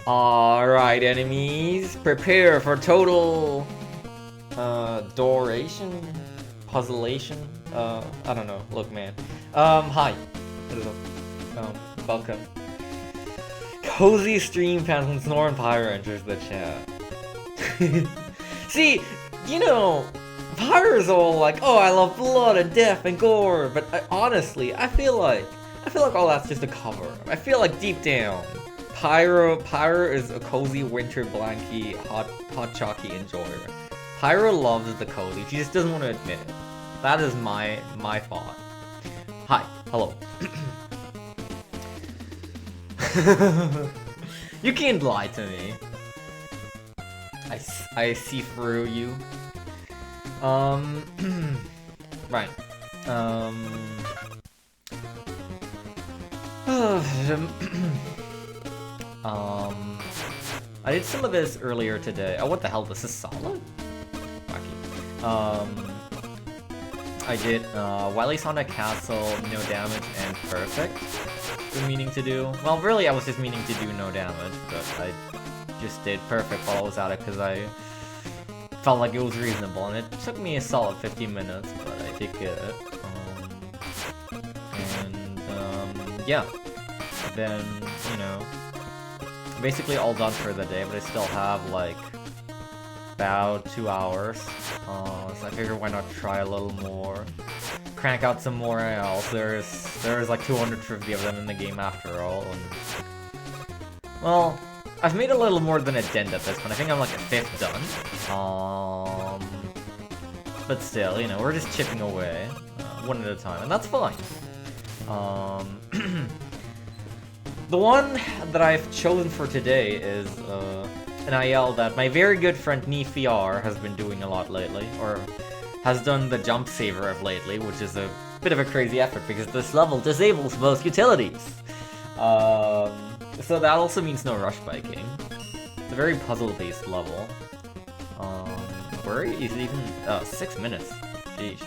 Alright, enemies, prepare for total duration, puzzleation. I don't know. Look, man. Hi. Welcome. Cozy stream fans when Snore and Pyro enters the chat. See, you know, Pyro's all like, "Oh, I love blood and death and gore," but honestly, I feel like all that's just a cover. I feel like deep down, Pyro is a cozy winter blankie, hot chalky enjoyer. Pyro loves the cozy. She just doesn't want to admit it. That is my thought. Hi, hello. You can't lie to me. I see through you. Right. I did some of this earlier today. Oh, what the hell? This is solid? Wacky. I did Wily Sonic Castle, no damage, and perfect. Been meaning to do. Well, really, I was just meaning to do no damage, but I just did perfect while I was at it because I felt like it was reasonable, and it took me a solid 15 minutes, but I did get it. Yeah. Then, you know, basically all done for the day, but I still have like about 2 hours. So I figured why not try a little more, crank out some more else. There's like 250 of them in the game after all, and well, I've made a little more than a dent at this point. I think I'm like a fifth done. But still, you know, we're just chipping away, one at a time, and that's fine. The one that I've chosen for today is an IL that my very good friend Nefiar has been doing a lot lately, or has done the jump saver of lately, which is a bit of a crazy effort because this level disables most utilities. So that also means no rush biking. It's a very puzzle-based level. Where is it even? 6 minutes. Jeez.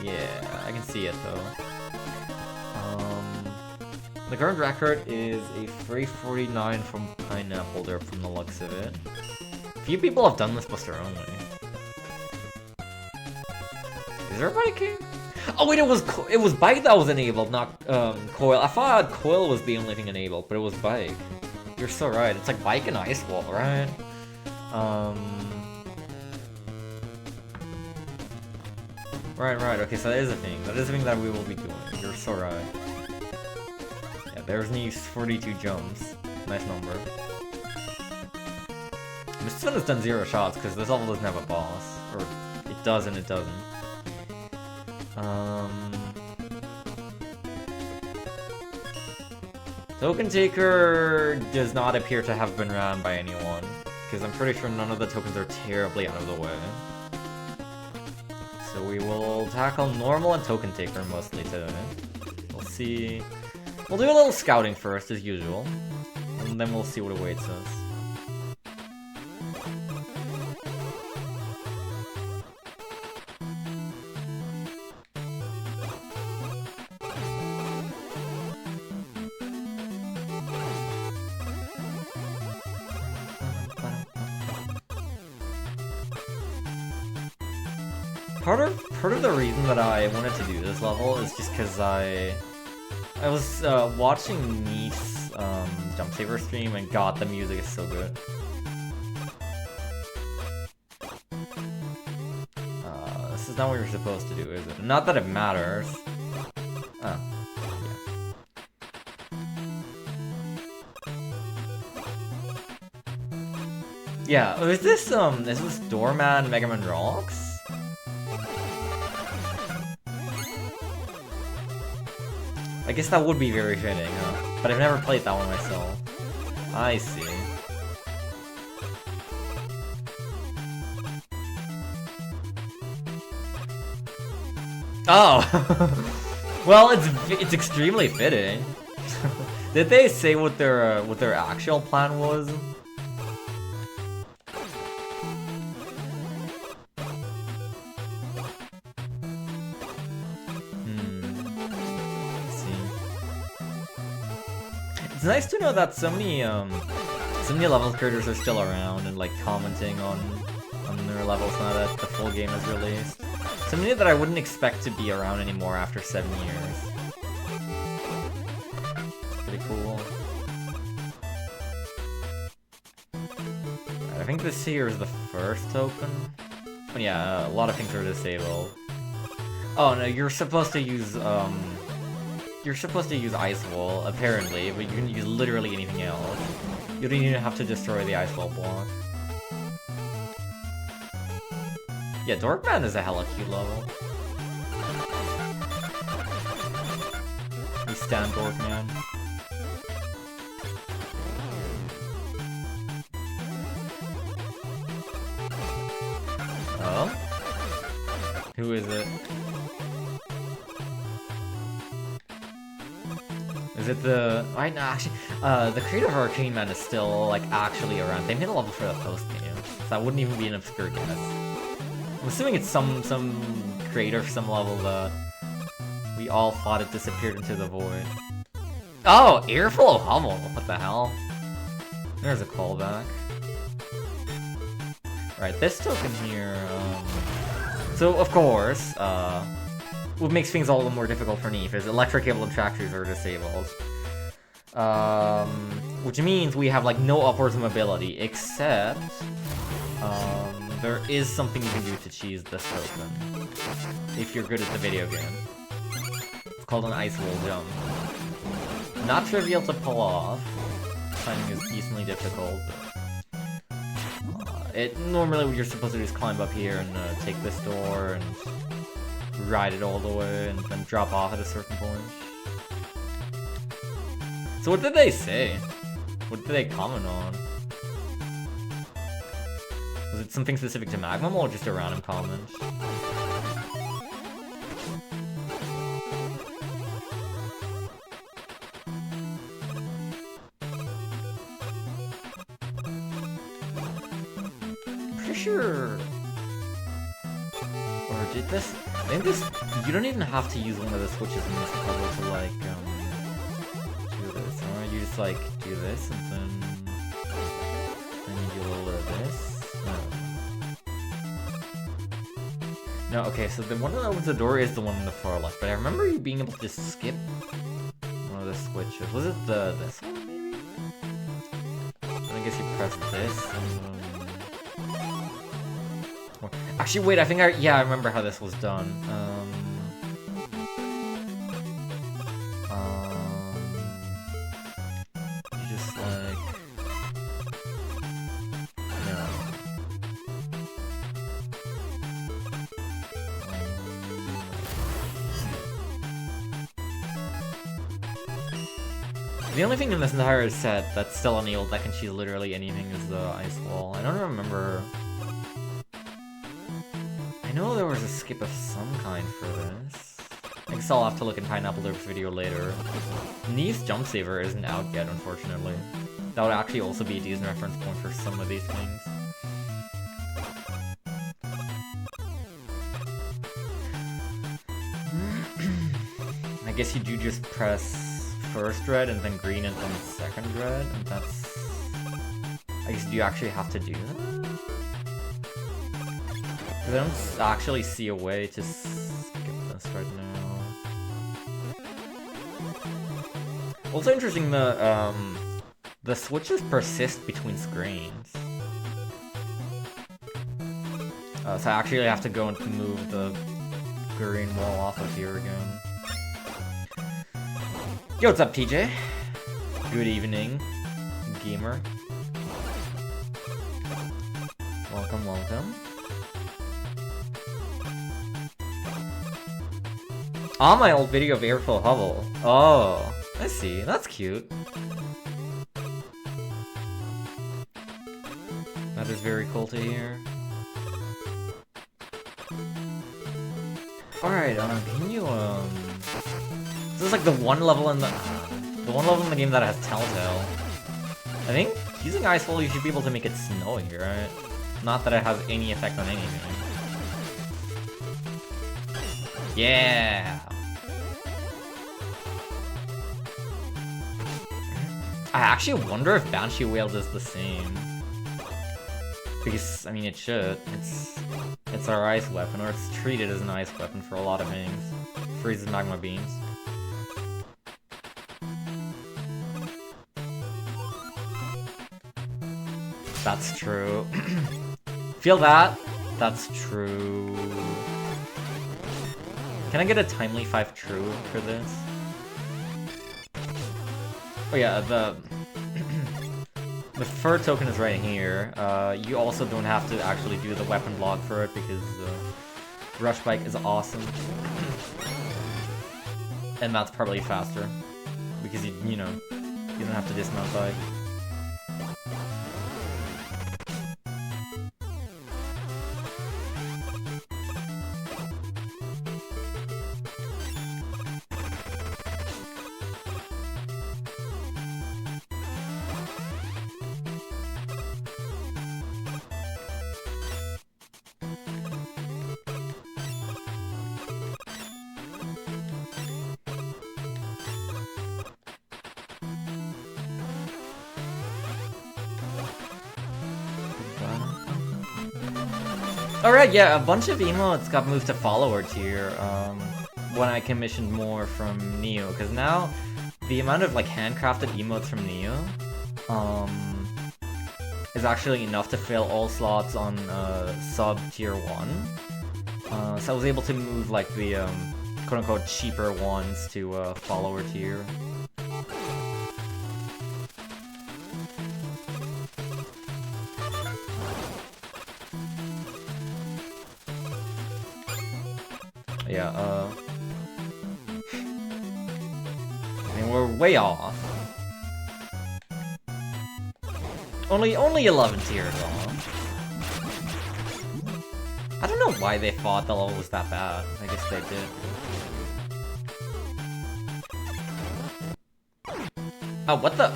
Yeah, I can see it though. The current record is a 349 from Pineapple there from the looks of it. Few people have done this Buster only. Is there biking? Oh wait, it was bike that was enabled, not coil. I thought coil was the only thing enabled, but it was bike. You're so right. It's like bike and ice wall, right? Right. Okay, so that is a thing. That is a thing that we will be doing. You're so right. Yeah, there's these 42 jumps. Nice number. This one has done 0 shots because this level doesn't have a boss, or it does and it doesn't. Token Taker does not appear to have been ran by anyone, because I'm pretty sure none of the tokens are terribly out of the way. So we will tackle normal and Token Taker mostly today. We'll see. We'll do a little scouting first, as usual, and then we'll see what awaits us. Part of the reason that I wanted to do this level is just because I was watching Neef's Jump Saver stream, and god, the music is so good. This is not what you're supposed to do, is it? Not that it matters. Oh, yeah. Yeah, is this Doorman Mega Man Rocks? I guess that would be very fitting, huh? But I've never played that one myself. I see. Oh! Well, it's extremely fitting. Did they say what their actual plan was? It's nice to know that so so many level creators are still around and like commenting on their levels now that the full game is released. So many that I wouldn't expect to be around anymore after 7 years. Pretty cool. I think this here is the first token. But yeah, a lot of things are disabled. Oh no, you're supposed to use Ice Wall, apparently, but you can use literally anything else. You don't even have to destroy the Ice Wall block. Yeah, Dorkman is a hella cute level. We stand Dorkman. Oh? Who is it? Is it the... actually, the creator of Arcane Man is still, like, actually around. They made a level for the post-game, so that wouldn't even be an obscure guess. I'm assuming it's some creator of some level that we all thought it disappeared into the void. Oh, Earful of Hummel! What the hell? There's a callback. Right, this token here, so, of course, what makes things all the more difficult for Neef is electric cable attractors are disabled. Which means we have, like, no upwards mobility, except, there is something you can do to cheese this token. If you're good at the video game. It's called an Ice Wall Jump. Not trivial to pull off. Timing is decently difficult, but... normally what you're supposed to do is climb up here and take this door and ride it all the way and then drop off at a certain point. So what did they say? What did they comment on? Was it something specific to MaGMML or just a random comment? Sure. Or did this? I think this. You don't even have to use one of the switches in this puzzle to like do this. Or you just like do this and then you do a little bit of this. No. Okay. So the one that opens the door is the one on the far left. But I remember you being able to just skip one of the switches. Was it this one maybe? And I guess you press this. And, actually, wait, I think I remember how this was done. You just like... No. The only thing in this entire set that's still enabled that can cheese literally anything is the Ice Wall. I don't remember... I know there was a skip of some kind for this. I guess I'll have to look in Pineapple Derp's video later. Neef's Jump Saver isn't out yet, unfortunately. That would actually also be a decent reference point for some of these things. I guess you do just press first red and then green and then second red, and that's... I guess do you actually have to do that? I don't actually see a way to skip this right now. Also interesting, the switches persist between screens. So I actually have to go and move the green wall off of here again. Yo, what's up, TJ? Good evening, gamer. Welcome, welcome. On my old video of Airful Hubble. Oh, I see. That's cute. That is very cool to hear. Alright, can you, this is like the one level in the game that has Telltale. I think using Ice Wall, you should be able to make it snowy, right? Not that it has any effect on anything. Yeah! I actually wonder if Banshee Whale does the same. Because, I mean, it should. It's our ice weapon, or it's treated as an ice weapon for a lot of things. Freezes magma beams. That's true. Feel that? That's true. Can I get a Timely 5 true for this? Oh yeah, the fur token is right here. You also don't have to actually do the weapon block for it because Rush Bike is awesome. And that's probably faster. Because you know, you don't have to dismount bike. Alright, yeah, a bunch of emotes got moved to follower tier when I commissioned more from Neo, because now the amount of like handcrafted emotes from Neo is actually enough to fill all slots on sub tier 1. So I was able to move like the quote-unquote cheaper ones to follower tier. Yeah, I mean, we're way off. Only 11 tiers off. I don't know why they thought the level was that bad. I guess they did. Oh, what the?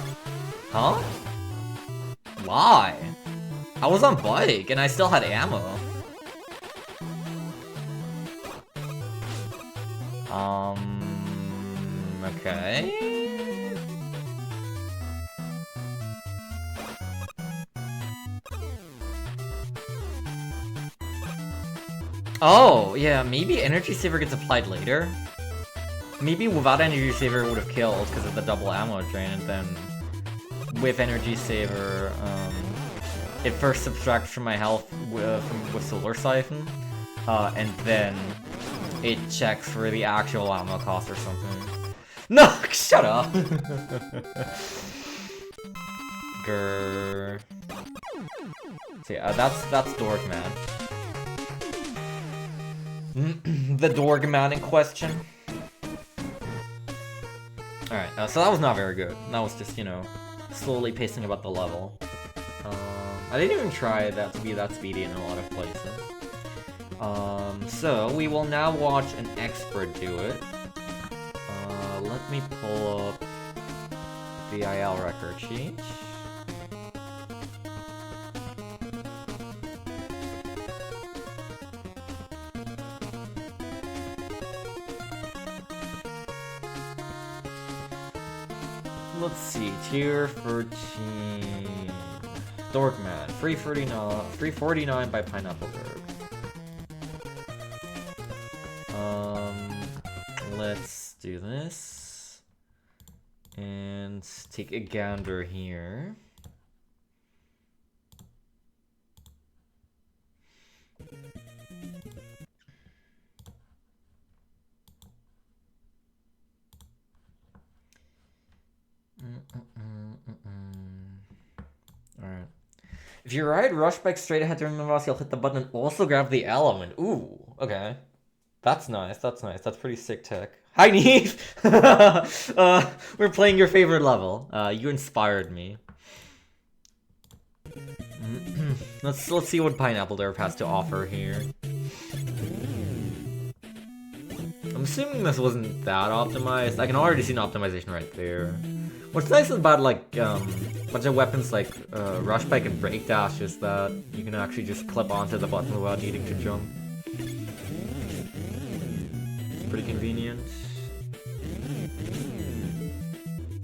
Huh? Why? I was on bike and I still had ammo. Okay. Oh, yeah, maybe Energy Saver gets applied later? Maybe without Energy Saver it would have killed because of the double ammo drain, and then with Energy Saver, it first subtracts from my health with Solar Siphon, and then it checks for the actual ammo cost or something. No! Shut up! Grrr. So yeah, that's Dorkman. The Dorkman in question. Alright, so that was not very good. That was just, you know, slowly pacing about the level. I didn't even try that to be that speedy in a lot of places. So we will now watch an expert do it. Let me pull up the IL record sheet. Let's see, tier 13. Dorkman, 349 by Pineapple Berg. Let's do this. And take a gander here. Alright. If you ride Rush Bike straight ahead during the boss, you'll hit the button and also grab the element. Ooh, okay. That's nice, that's nice. That's pretty sick tech. Hi, Neve! We're playing your favorite level. You inspired me. Let's see what Pineapple Derp has to offer here. I'm assuming this wasn't that optimized. I can already see an optimization right there. What's nice about like a bunch of weapons like Rush Bike and Break Dash is that you can actually just clip onto the button without needing to jump. Pretty convenient.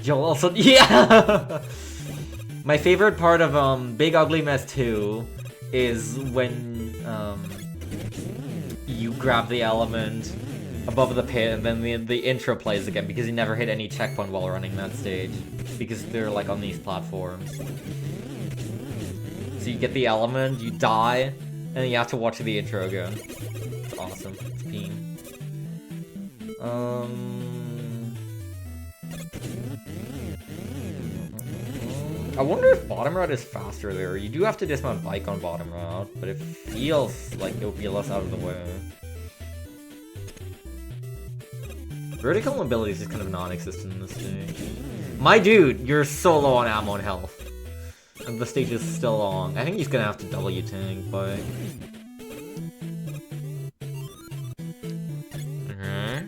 Joel also, yeah! My favorite part of Big Ugly Mess 2 is when you grab the element above the pit and then the intro plays again because you never hit any checkpoint while running that stage because they're like on these platforms. So you get the element, you die, and then you have to watch the intro again. It's awesome. It's peen. I wonder if bottom route is faster there. You do have to dismount bike on bottom route, but it feels like it would be less out of the way. Vertical mobility is just kind of non-existent in this stage. My dude, you're so low on ammo and health. And the stage is still long. I think he's gonna have to W tank, but... Okay.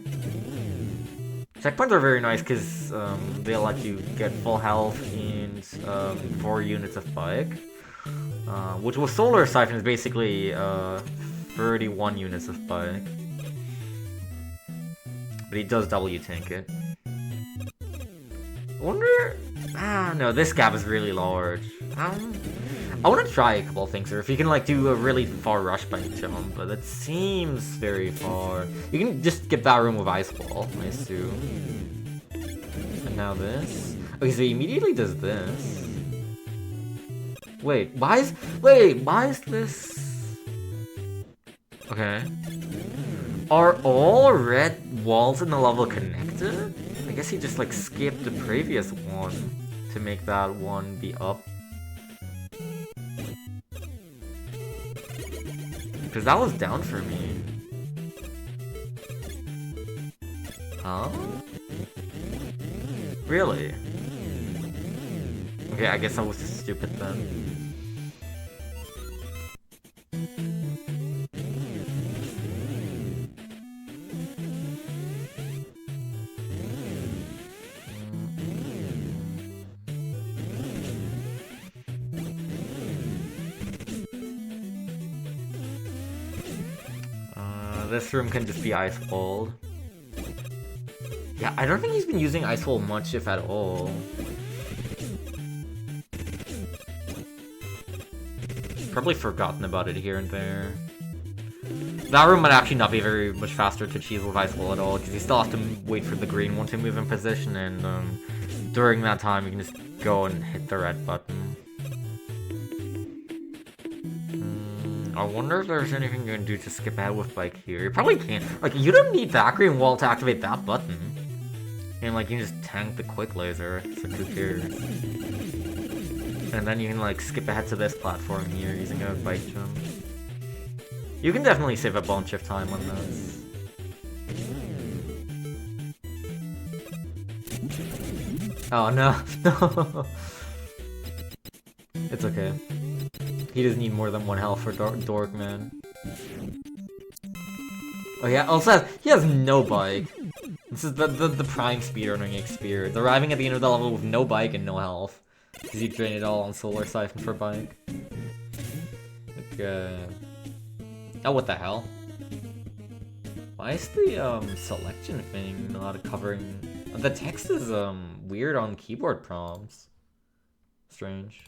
Checkpoints are very nice because they let you get full health and 4 units of bike. Which with Solar Siphon is basically 31 units of bike. But he does W tank it. I wonder... no, this gap is really large. I want to try a couple of things here. If you can, like, do a really far rush bike jump, but it seems very far. You can just get that room with Ice Wall, I assume. And now this. Okay, so he immediately does this. Wait, why is this... Okay. Are all red walls in the level connected? I guess he just, like, skipped the previous one to make that one be up. Because that was down for me. Huh? Really? Okay, I guess I was stupid then. This room can just be ice cold. Yeah, I don't think he's been using ice cold much, if at all. Probably forgotten about it here and there. That room might actually not be very much faster to achieve with ice cold at all, because you still have to wait for the green one to move in position, and during that time you can just go and hit the red button. I wonder if there's anything you can do to skip ahead with bike here. You probably can't. Like, you don't need that green wall to activate that button. And, like, you can just tank the quick laser, so who cares? And then you can, like, skip ahead to this platform here using a bike jump. You can definitely save a bunch of time on this. Oh, no. No. It's okay. He doesn't need more than 1 health for Dork, man. Oh yeah, also he has no bike. This is the prime speedrunning experience. Arriving at the end of the level with no bike and no health. Because you drain it all on Solar Siphon for bike. Okay. Oh, what the hell? Why is the selection thing not covering... The text is weird on keyboard prompts. Strange.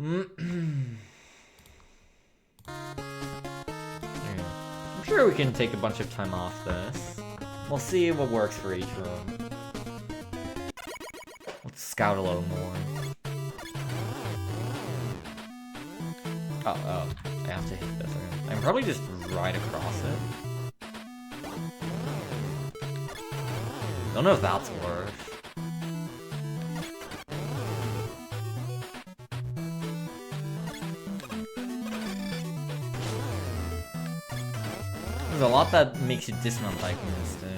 I'm sure we can take a bunch of time off this. We'll see what works for each room. Let's scout a little more. Oh, I have to hit this. I can probably just ride across it. Don't know if that's worth. There's a lot that makes you dismount bike in this stage.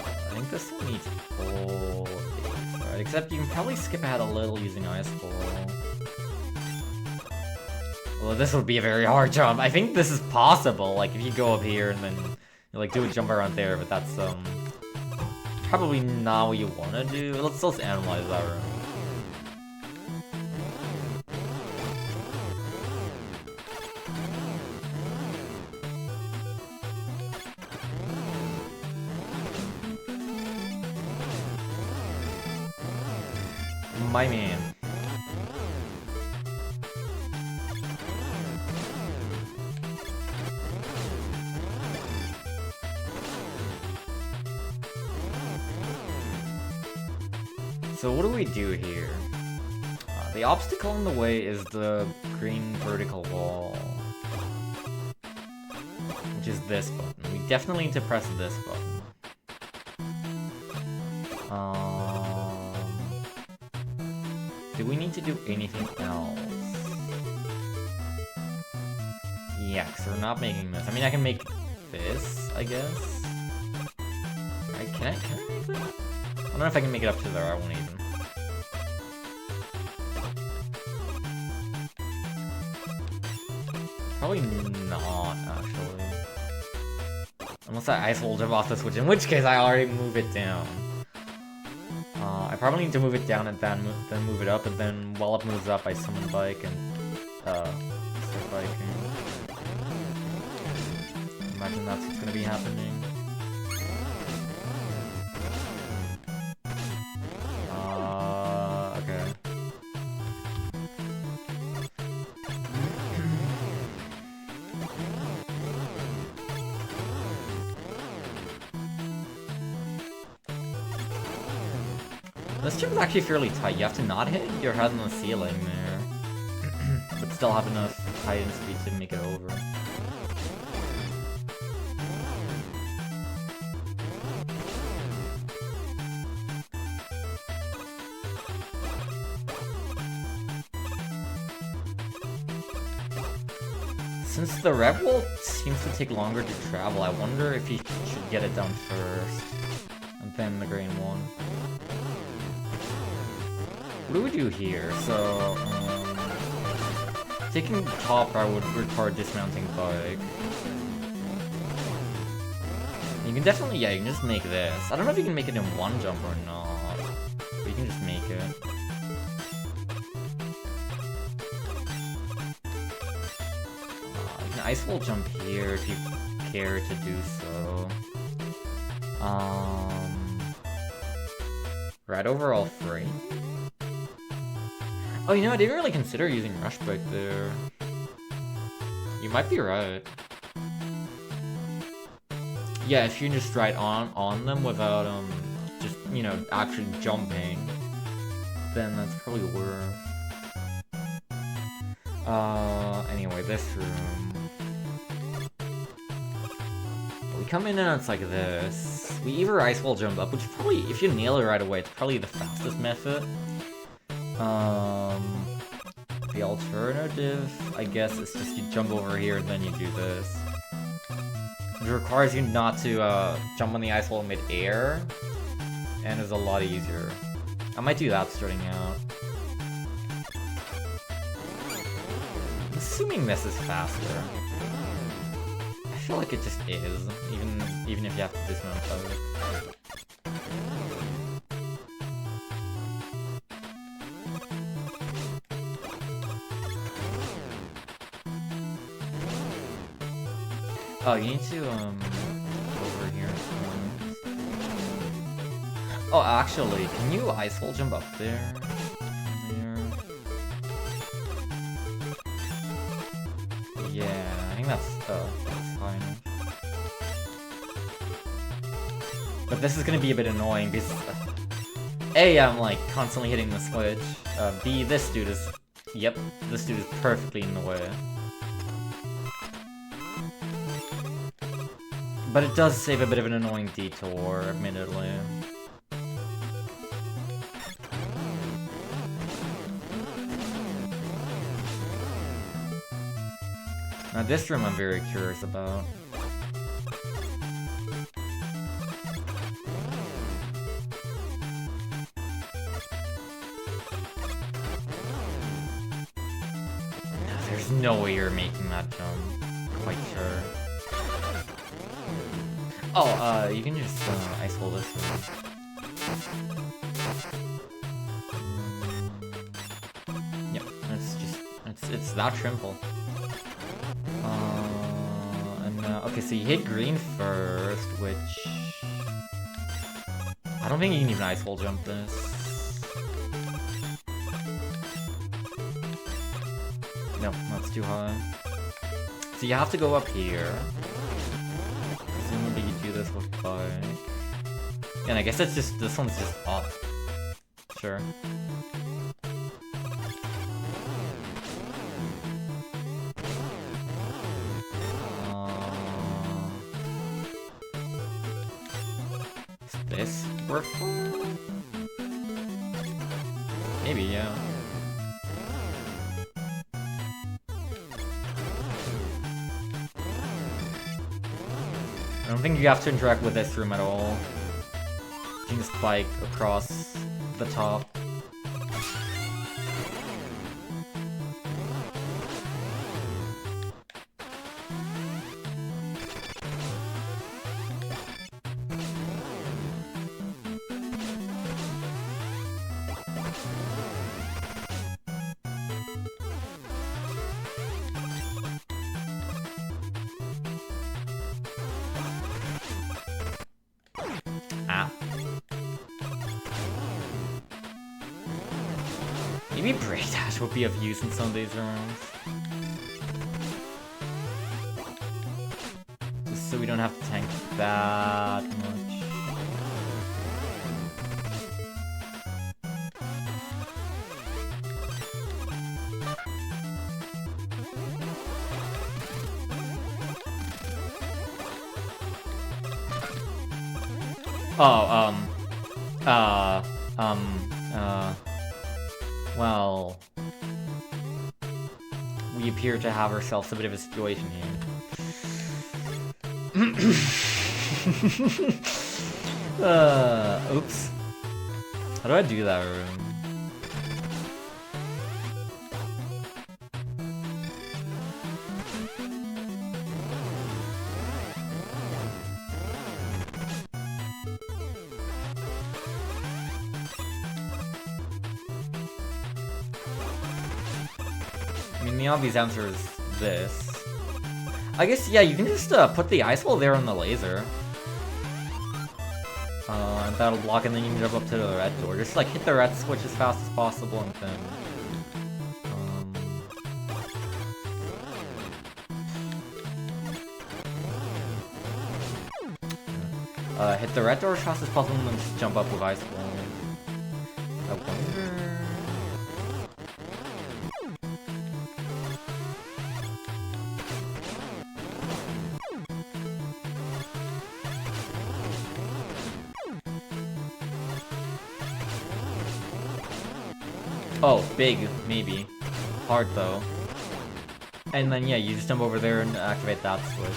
I think this one needs full base, right? Except you can probably skip ahead a little using Ice Ball. Well, this would be a very hard jump. I think this is possible, like if you go up here and then you like do a jump around there, but that's probably not what you want to do. Let's analyze that room. my man. So what do we do here? The obstacle in the way is the green vertical wall. Which is this button. We definitely need to press this button. Do we need to do anything else? Yeah, because we're not making this. I mean, I can make this, I guess. Can I make that? I don't know if I can make it up to there. I won't even. Probably not, actually. Unless I ice hold jump off the switch, in which case I already move it down. I probably need to move it down and then move it up, and then while it moves up, I summon bike and start biking. Imagine that's what's gonna be happening. Okay. This jump is actually fairly tight. You have to not hit your head on the ceiling there, but still have enough height and speed to make it over. Since the red wall seems to take longer to travel, I wonder if you should get it done first, and then the green one. What do we do here? So, taking top right would require dismounting bike. You can definitely, yeah, you can just make this. I don't know if you can make it in one jump or not, but you can just make it. You can ice wall jump here if you care to do so. Right overall free. Oh, you know, I didn't really consider using rush bike there. You might be right. Yeah, if you can just ride on them without just, you know, actually jumping, then that's probably worth. Anyway, this room. We come in and it's like this. We either ice wall jump up, which probably, if you nail it right away, it's probably the fastest method. The alternative, I guess, is just you jump over here and then you do this. It requires you not to jump on the ice wall mid-air, and is a lot easier. I might do that starting out. I'm assuming this is faster. I feel like it just is, even if you have to dismount it. Oh, you need to, over here. Oh, actually, can you ice wall jump up there? Yeah, I think that's fine. But this is gonna be a bit annoying because, A, I'm like constantly hitting the switch. B, this dude is, yep, this dude is perfectly in the way. But it does save a bit of an annoying detour, admittedly. Now this room I'm very curious about. There's no way you're making that jump. Quite sure. Oh, you can just ice hold this one. Yep, it's that simple. Okay, so you hit green first, which I don't think you can even ice hold jump this. Nope, that's too high. So you have to go up here. Presumably you do this with bike. And I guess that's just, this one's just up. Sure. Is this worth it? Maybe, yeah. I don't think you have to interact with this room at all. You can just bike across the top. Maybe Break Dash would be of use in some of these rooms. Just so we don't have to tank that much. Oh, well, we appear to have ourselves a bit of a situation here. Oops. How do I do that room? I mean, the obvious answer is this. I guess, yeah, you can just put the ice wall there on the laser. And that'll block, and then you can jump up to the red door. Just, like, hit the red switch as fast as possible, and then... hit the red door as fast as possible, and then just jump up with ice wall. I wonder... Oh, big, maybe. Hard, though. And then, yeah, you just jump over there and activate that switch.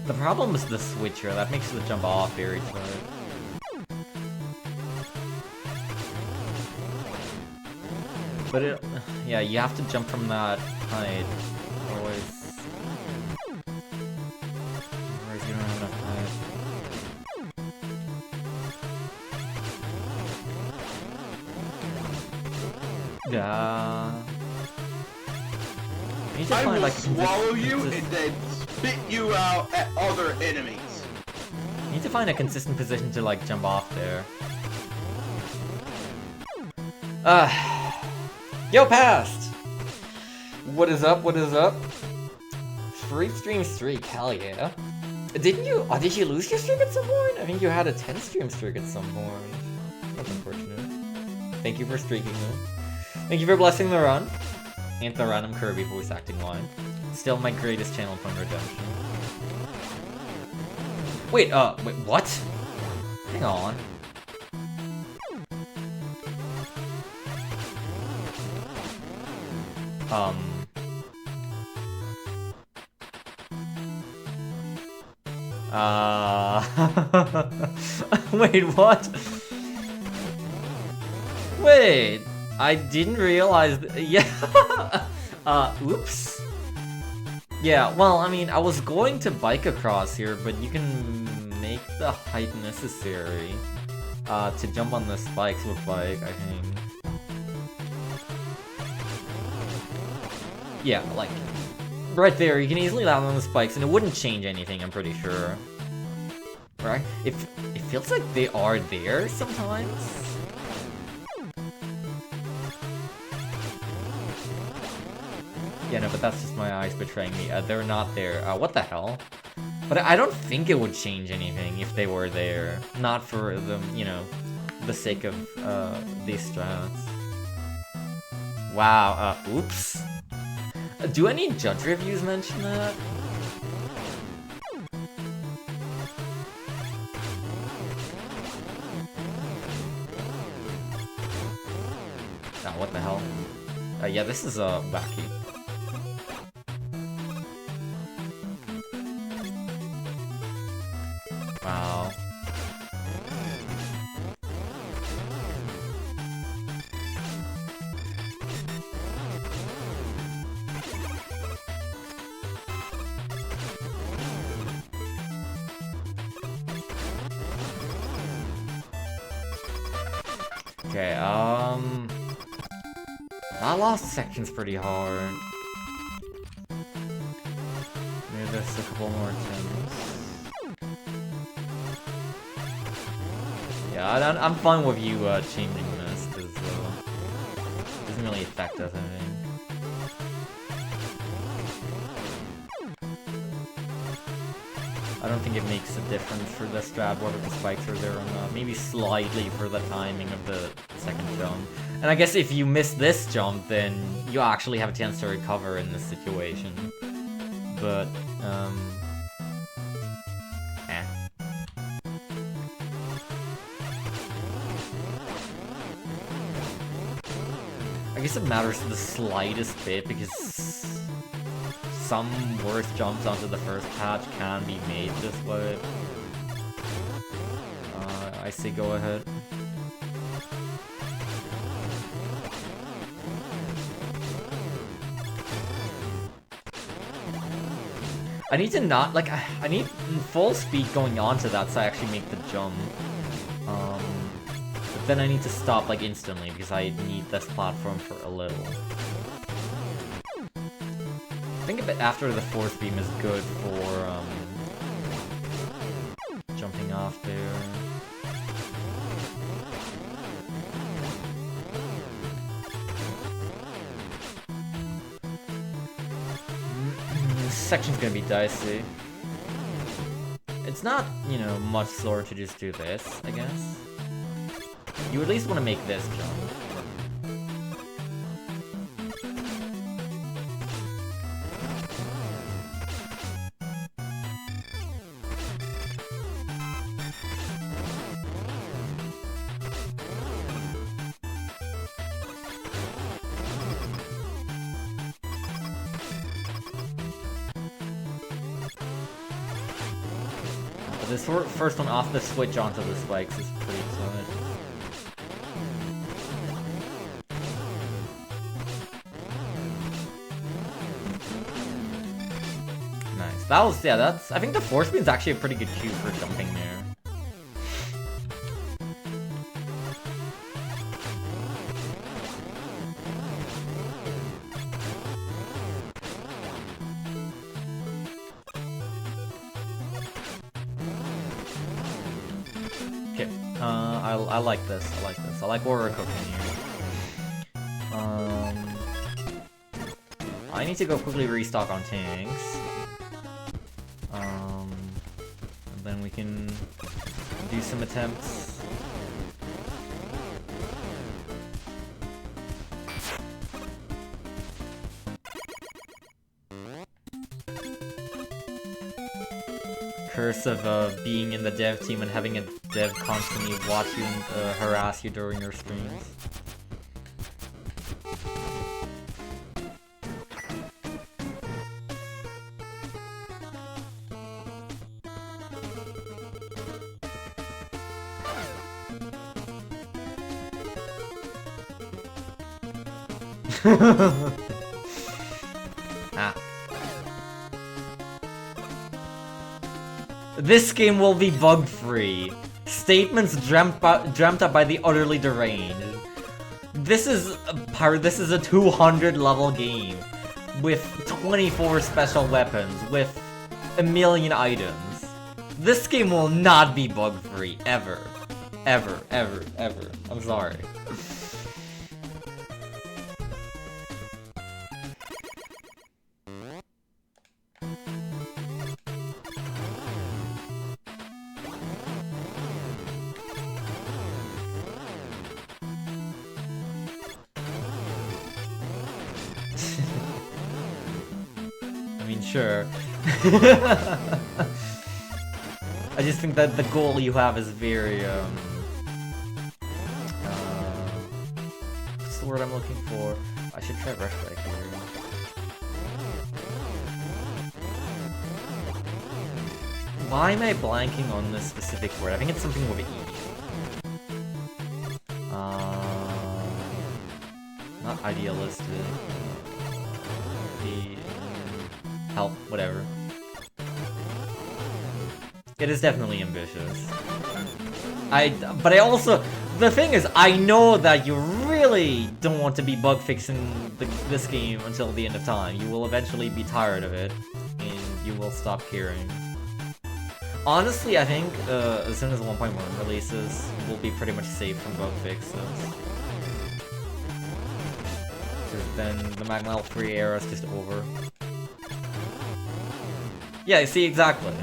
The problem is the switch here. That makes the jump off very tight. But it... Yeah, you have to jump from that height. Otherwise... Otherwise you don't have enough height. Yeah. I will swallow you and then spit you out at other enemies. You need to find a consistent position to, like, jump off there. Yo, Past! What is up, what is up? Free stream streak, hell yeah. Didn't you, did you lose your streak at some point? I think you had a 10 stream streak at some point. That's unfortunate. Thank you for streaking though. Thank you for blessing the run. And the random Kirby voice acting line. Still my greatest channel point redemption. Wait, wait, what? Hang on. Wait, what? Wait, I didn't realize yeah. Oops. Yeah, well, I mean, I was going to bike across here, but you can make the height necessary to jump on the spikes with bike, I think. Yeah, like, right there, you can easily land on the spikes, and it wouldn't change anything, I'm pretty sure. Right? It feels like they are there sometimes. Yeah, no, but that's just my eyes betraying me. They're not there. What the hell? But I don't think it would change anything if they were there. Not for the, you know, the sake of these strats. Wow, oops. Do any judge reviews mention that? Oh, what the hell? Yeah, this is wacky. Wow. Okay, that last section's pretty hard. Maybe there's a couple more attempts. Yeah, I'm fine with you changing this, because it doesn't really affect us, I think. I don't think it makes a difference for the strat whether the spikes are there or not. Maybe slightly for the timing of the second jump. And I guess if you miss this jump, then you actually have a chance to recover in this situation. But, I guess it matters the slightest bit because some worse jumps onto the first patch can be made this way. I say go ahead. I need to not, like, I need full speed going onto that so I actually make the jump. But then I need to stop, like, instantly because I need this platform for a little. I think a bit after the fourth beam is good for, jumping off there. This section's gonna be dicey. It's not, you know, much slower to just do this, I guess. You at least want to make this jump. This first one off the switch onto the spikes is pretty exciting. Nice. That was, yeah, that's, I think the force beam is actually a pretty good cue for jumping there. I like this. I like this. I like what we're cooking here. I need to go quickly restock on tanks. And then we can do some attempts. Curse of being in the dev team and having a dev constantly watch you and harass you during your streams. Ah. This game will be bug-free. Statements dreamt up by the utterly deranged. This is a 200 level game with 24 special weapons with a million items. This game will not be bug-free ever. Ever, ever, ever. I'm sorry. mean, sure. I just think that the goal you have is very, what's the word I'm looking for? I should try Rush Bike here. Why am I blanking on this specific word? I think it's something with E. Not idealistic. Help, whatever. It is definitely ambitious. But I also, the thing is, I know that you really don't want to be bug fixing this game until the end of time. You will eventually be tired of it, and you will stop caring. Honestly, I think as soon as 1.1 releases, we'll be pretty much safe from bug fixes. Because then the MaGMML3 era is just over. Yeah, see, exactly.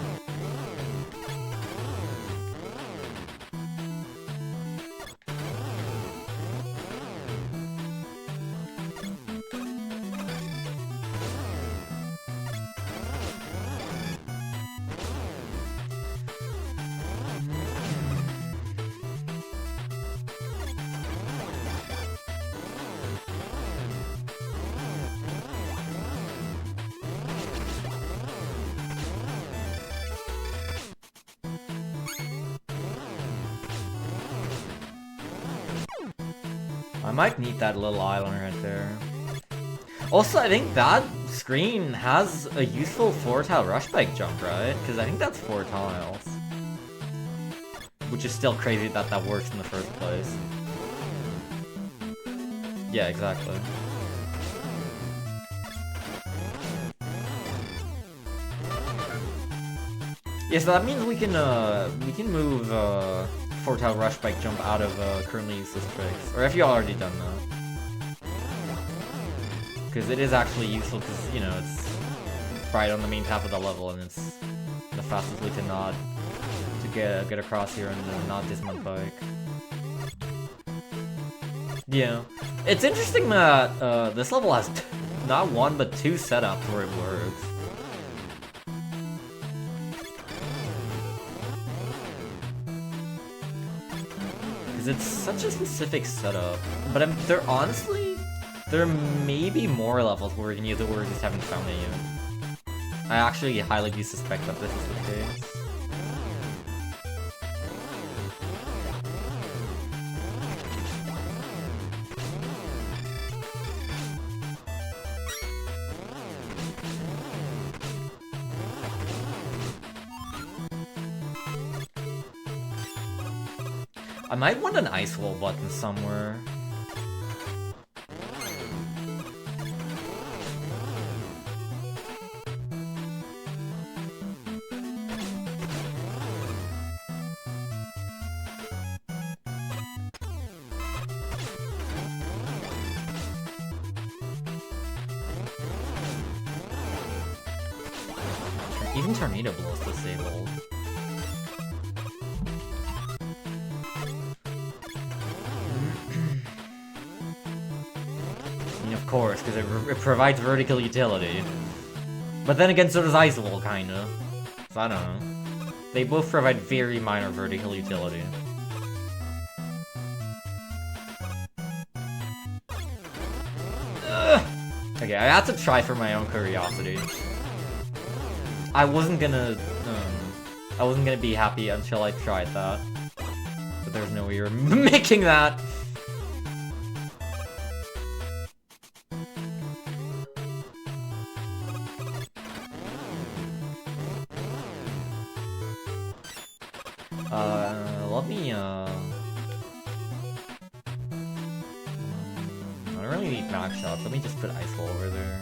I might need that little island right there. Also, I think that screen has a useful 4-tile rush bike jump, right? Because I think that's 4 tiles. Which is still crazy that that works in the first place. Yeah, exactly. Yeah, so that means we can move 4-tile rush bike jump out of currently useless tricks. Or have you already done that? Because it is actually useful because, you know, it's right on the main tab of the level and it's the fastest way to get across here and not dismount bike. Yeah. It's interesting that this level has not one but 2 setups where it works. It's such a specific setup, but there may be more levels where we can use it where we just haven't found it yet. I actually highly do suspect that this is the case. I might want an ice wall button somewhere. Even Tornado Blow's disabled. Of course, because it provides vertical utility. But then again, so does Ice Wall, kinda. So I don't know. They both provide very minor vertical utility. Ugh. Okay, I had to try for my own curiosity. I wasn't gonna be happy until I tried that. But there's no way you're making that! Let me, I don't really need max shots. Let me just put Ice Wall over there.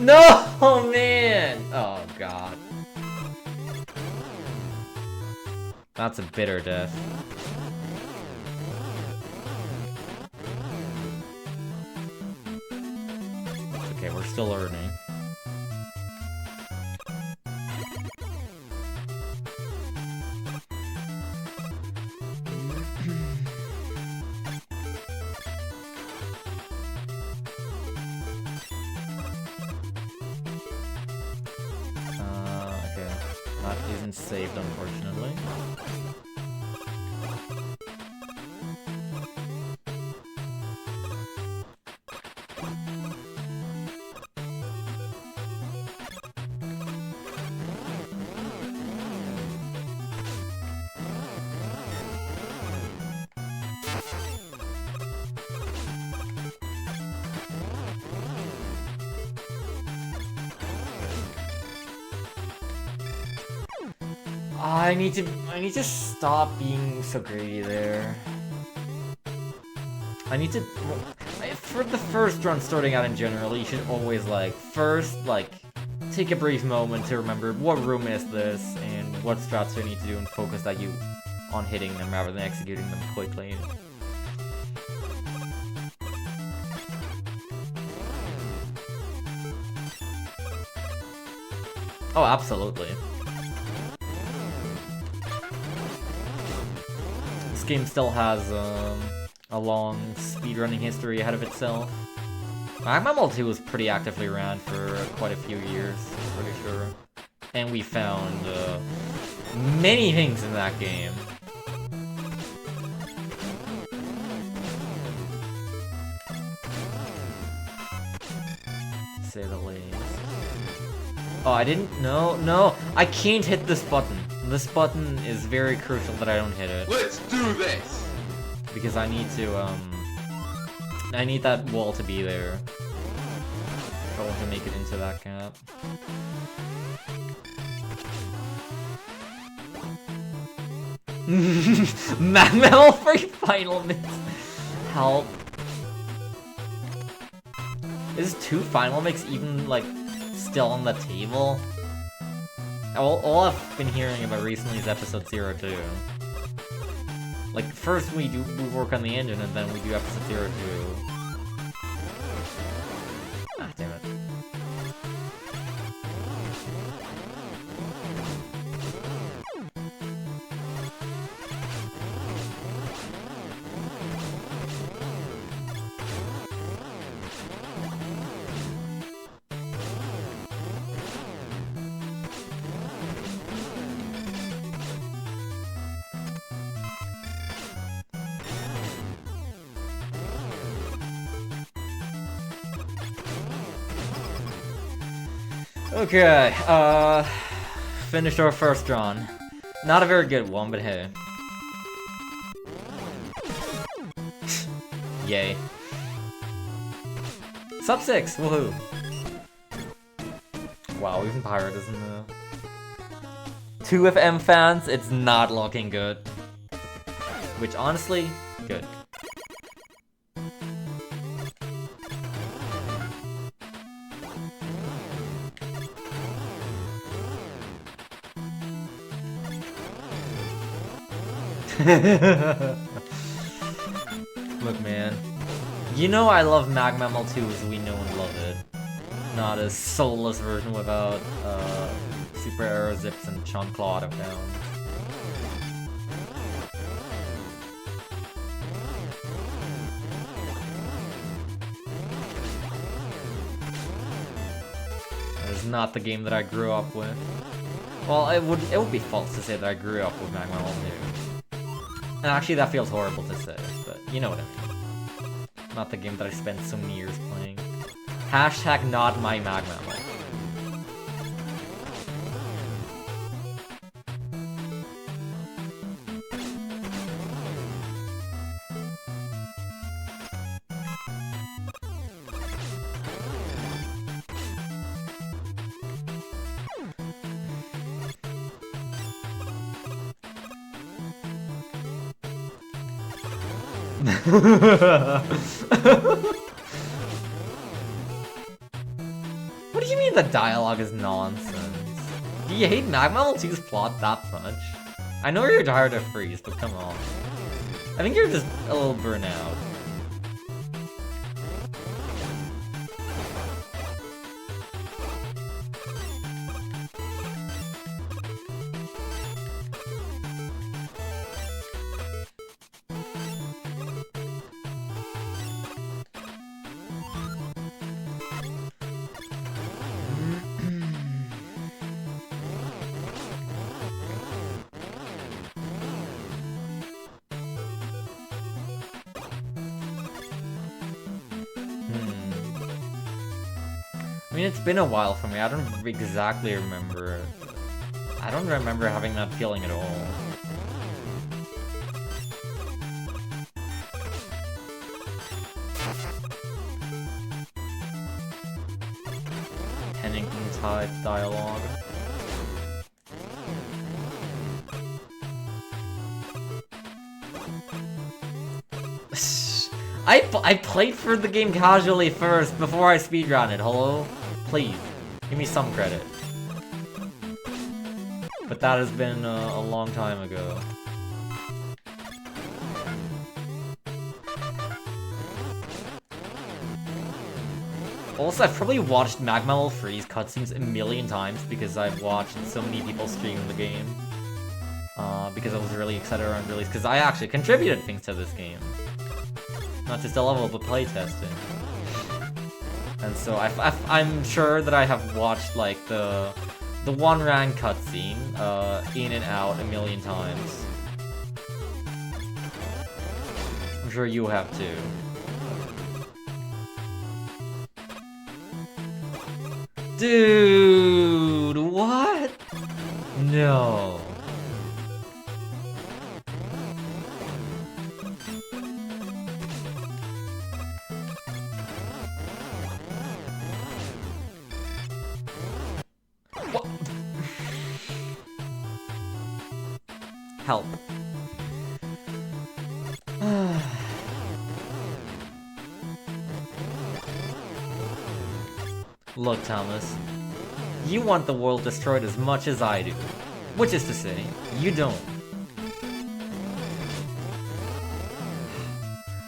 No, man! god. That's a bitter death. Okay, we're still learning. Okay. That isn't saved, unfortunately. I need to stop being so greedy there. I need to... For the first run starting out in general, you should always, like, first, like, take a brief moment to remember what room is this, and what strats you need to do, and focus that you on hitting them rather than executing them quickly. Oh, absolutely. This game still has a long speedrunning history ahead of itself. MaGMML3 was pretty actively around for quite a few years, I'm pretty sure. And we found many things in that game. To say the least. Oh, I didn't... No, I can't hit this button. This button is very crucial that I don't hit it. Let's do this! Because I need to, I need that wall to be there. If I want to make it into that gap. MaGMML3 final mix! Help. Is 2 final mix even, like, still on the table? All I've been hearing about recently is episode 02. Like, first we work on the engine, and then we do episode 02. Ah, damn it. Okay, finished our first run. Not a very good one, but hey. Yay. Sub 6, woohoo! Wow, even Pirate isn't there. 2FM fans, it's not looking good. Which, honestly, good. Look, man. You know I love MaGMML2 as we know and love it. Not a soulless version without super arrow zips and chunk claw down. That is not the game that I grew up with. Well, it would be false to say that I grew up with MaGMML2. And actually that feels horrible to say, but you know what I mean. Not the game that I spent so many years playing. Hashtag not my MaGMML. What do you mean the dialogue is nonsense? Do you hate MaGMML3's plot that much? I know you're tired of Freeze, but come on. I think you're just a little burnt out. I mean, it's been a while for me. I don't exactly remember. I don't remember having that feeling at all. Pennington-type dialogue. I played for the game casually first before I speedrun it. Hello? Please, give me some credit. But that has been a long time ago. Also, I've probably watched MaGMML3's cutscenes a million times because I've watched so many people stream the game. Because I was really excited around release, because I actually contributed things to this game. Not just a level, but playtesting. And so I'm sure that I have watched like the one rank cutscene in and out a million times. I'm sure you have too. Dude, what? No. Help. Look, Thomas. You want the world destroyed as much as I do. Which is to say, you don't.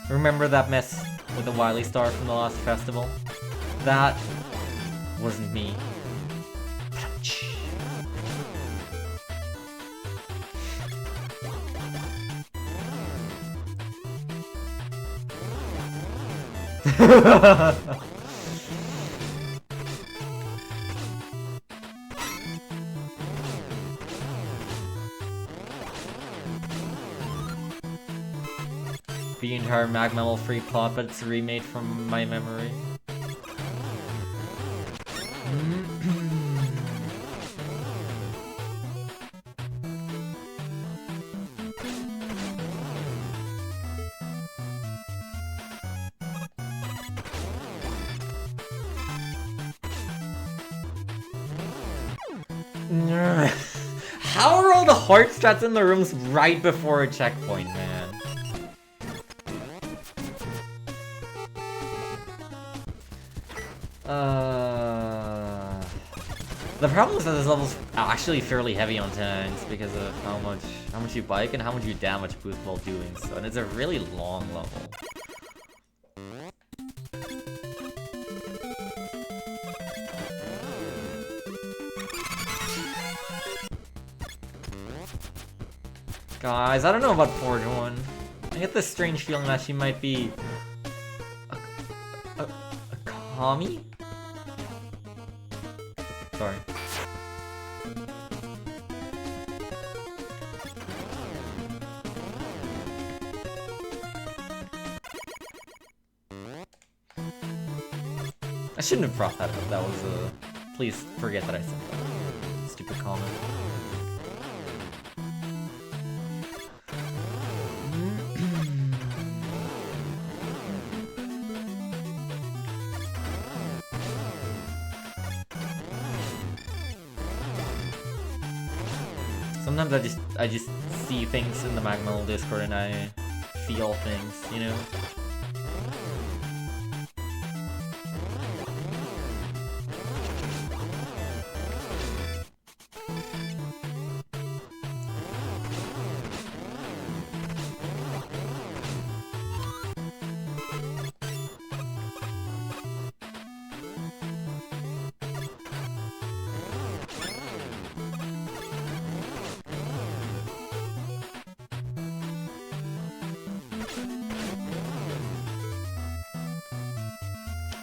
Remember that mess with the Wily Star from the last festival? That wasn't me. The entire MaGMML3 plot, but it's remade from my memory. How are all the heart strats in the rooms right before a checkpoint, man? The problem is that this level's actually fairly heavy on tanks because of how much you bike and how much you damage boost while doing so, and it's a really long level. Guys, I don't know about Forge 1. I get this strange feeling that she might be a commie? Sorry. I shouldn't have brought that up. That was a... Please forget that I said that. Stupid comment. Sometimes I just see things in the MaGMML Discord and I feel things, you know?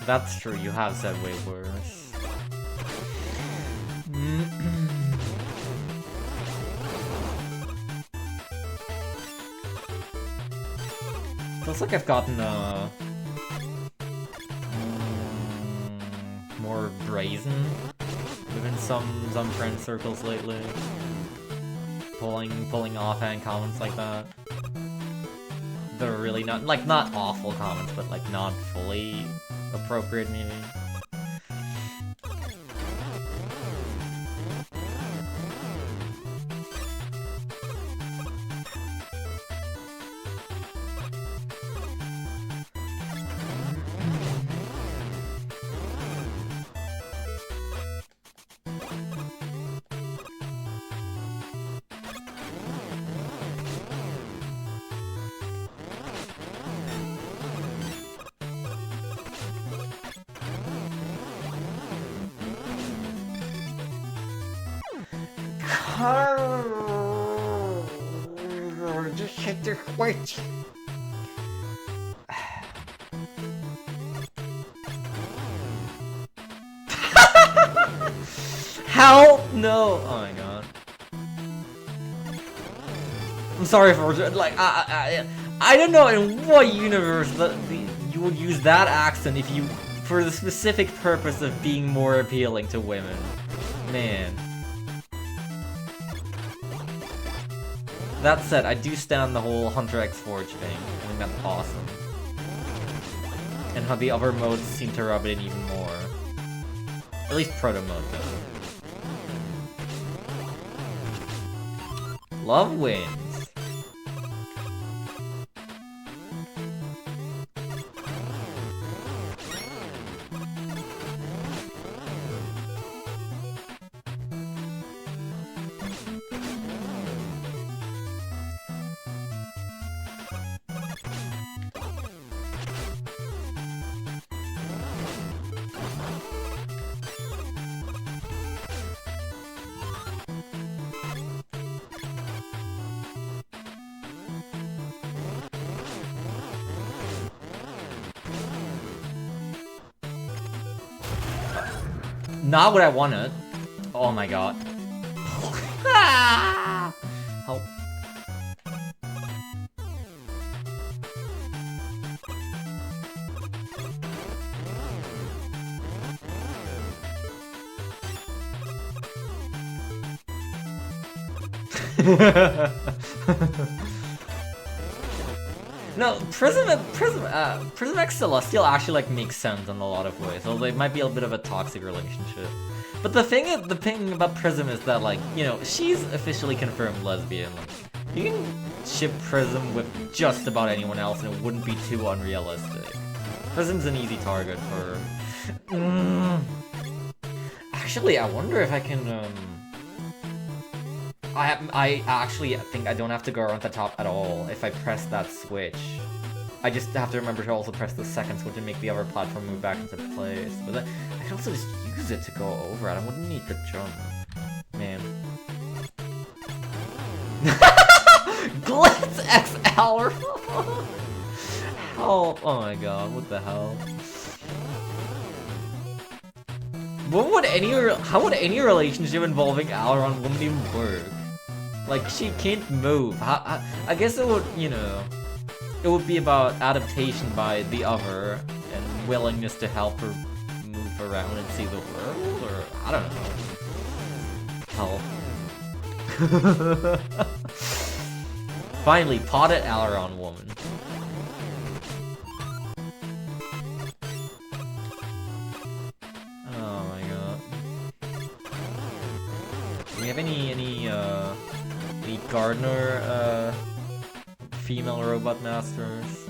That's true, you have said way worse. Feels like I've gotten more brazen within some friend circles lately. Pulling offhand comments like that. They're really not awful comments, but like not fully appropriate maybe. Just hit the switch. How? No. Oh my god. I'm sorry for like I don't know in what universe you would use that accent if you for the specific purpose of being more appealing to women. Man. That said, I do stand the whole Hunter X Forge thing. I think that's awesome. And how the other modes seem to rub it in even more. At least proto mode does. Love wins. Not what I wanted. Oh my god. Help. No, Prism X Celestial actually like makes sense in a lot of ways, although it might be a bit of a toxic relationship. But the thing about Prism is that like, you know, she's officially confirmed lesbian. Like, you can ship Prism with just about anyone else and it wouldn't be too unrealistic. Prism's an easy target for Actually, I wonder if I can I actually think I don't have to go around the top at all if I press that switch. I just have to remember to also press the second switch and make the other platform move back into place. But then I can also just use it to go over it. I wouldn't need to jump. Man. Glitz XL! Oh my god, what the hell? How would any relationship involving Aileron wouldn't even work? Like, she can't move. I guess it would, you know, it would be about adaptation by the other and willingness to help her move around and see the world, or I don't know. Help. Finally, potted Aileron woman. Oh my god. Do we have any Gardener, female robot masters?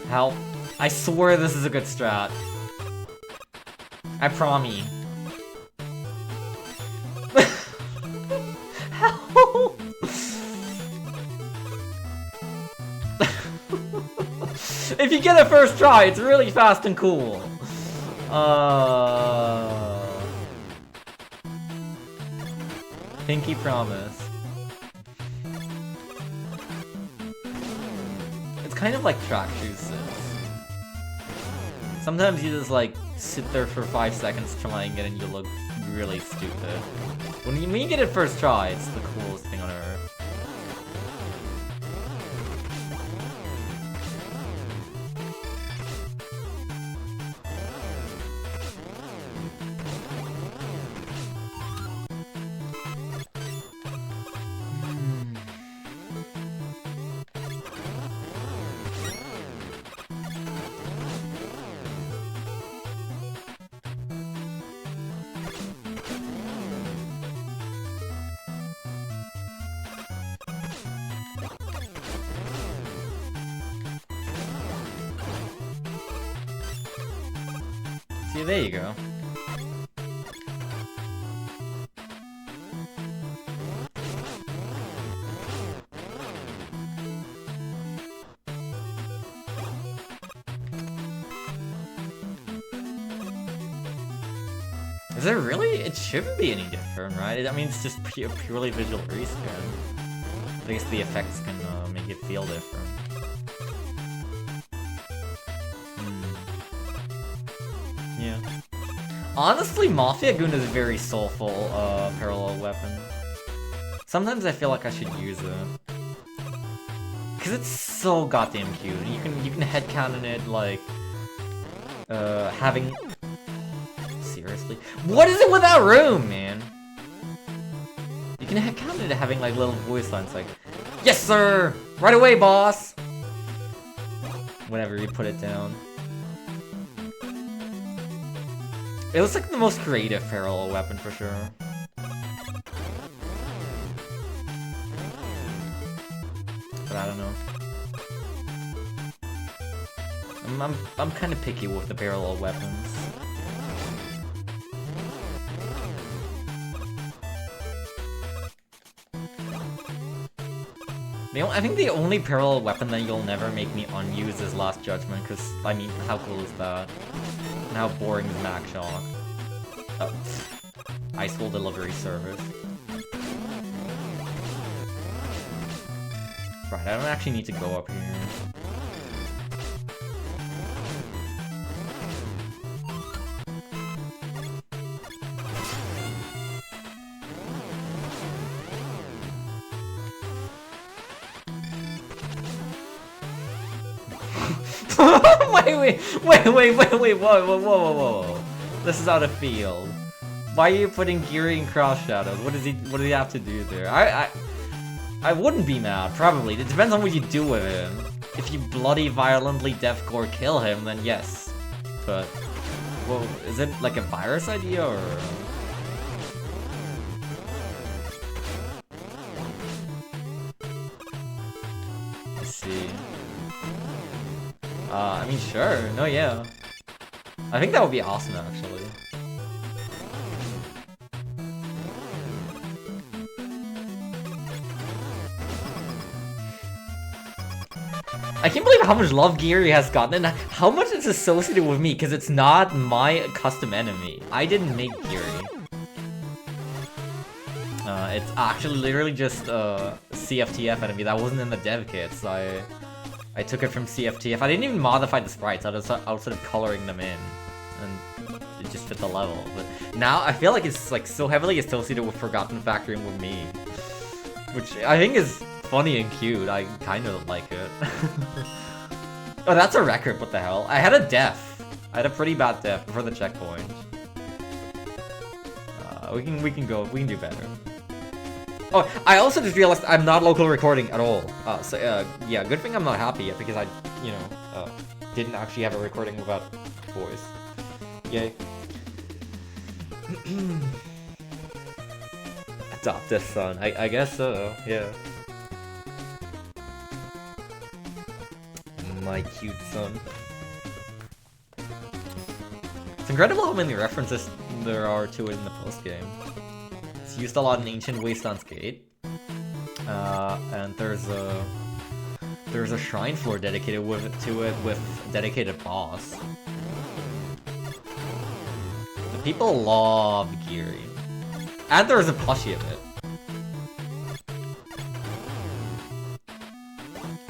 Help. I swear this is a good strat. I promise. If you get it first try, it's really fast and cool. Pinky promise. It's kind of like track shoes Sims. Sometimes you just like sit there for 5 seconds trying it and you look really stupid. When you get it first try, it's the coolest thing on earth. See, there you go. Is it really? It shouldn't be any different, right? I mean, it's just purely visual reskin. I guess the effects can make it feel different. Yeah. Honestly, Mafia Goon is a very soulful parallel weapon. Sometimes I feel like I should use it. Cause it's so goddamn cute. You can headcanon it like having. Seriously? What is it with that room, man? You can headcanon it having like little voice lines like, "Yes, sir! Right away, boss!" Whenever you put it down. It looks like the most creative parallel weapon for sure. But I don't know. I'm kind of picky with the parallel weapons. I think the only parallel weapon that you'll never make me unuse is Last Judgment, because, I mean, how cool is that? And how boring is Mac Shock? Oh, Ice School Delivery Service. Right, I don't actually need to go up here. Wait, whoa. This is out of field. Why are you putting Geary in Cross Shadows? What does he have to do there? I wouldn't be mad, probably. It depends on what you do with him. If you bloody violently deathcore kill him, then yes. But, well, is it like a virus idea or? Let's see. I mean, sure. No, yeah. I think that would be awesome, actually. I can't believe how much love Geary has gotten and how much it's associated with me, because it's not my custom enemy. I didn't make Geary. It's actually literally just a CFTF enemy that wasn't in the dev kit, so I took it from CFTF. I didn't even modify the sprites, I was sort of coloring them in. And it just fit the level. But now I feel like it's like so heavily associated with Forgotten Factory and with me. Which I think is funny and cute. I kind of like it. Oh, that's a record, what the hell? I had a def. I had a pretty bad def before the checkpoint. We can do better. Oh, I also just realized I'm not local recording at all. Yeah, good thing I'm not happy yet because I, didn't actually have a recording without voice. Yay. Adopt a son. I guess so, yeah. My cute son. It's incredible how many references there are to it in the post-game. It's used a lot in Ancient Wastelands Gate. And there's There's a shrine floor dedicated to it with a dedicated boss. The people love Giri. And there's a plushie of it.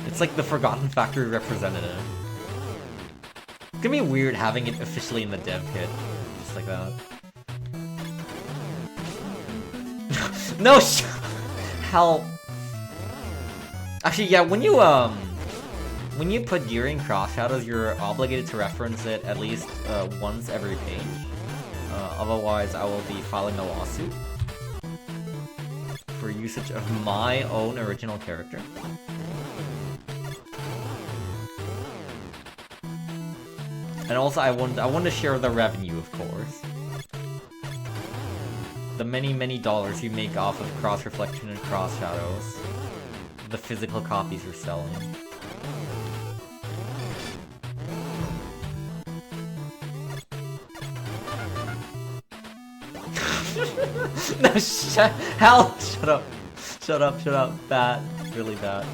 It's like the Forgotten Factory representative. It's gonna be weird having it officially in the dev kit. Just like that. No, help. Actually, yeah, when you put Giri in Cross Shadows, you're obligated to reference it at least once every page. Otherwise, I will be filing a lawsuit for usage of my own original character. And also, I want to share the revenue, of course. The many dollars you make off of Cross Reflection and Cross Shadows. The physical copies you're selling. No, hell, shut up. Shut up, bad, really bad.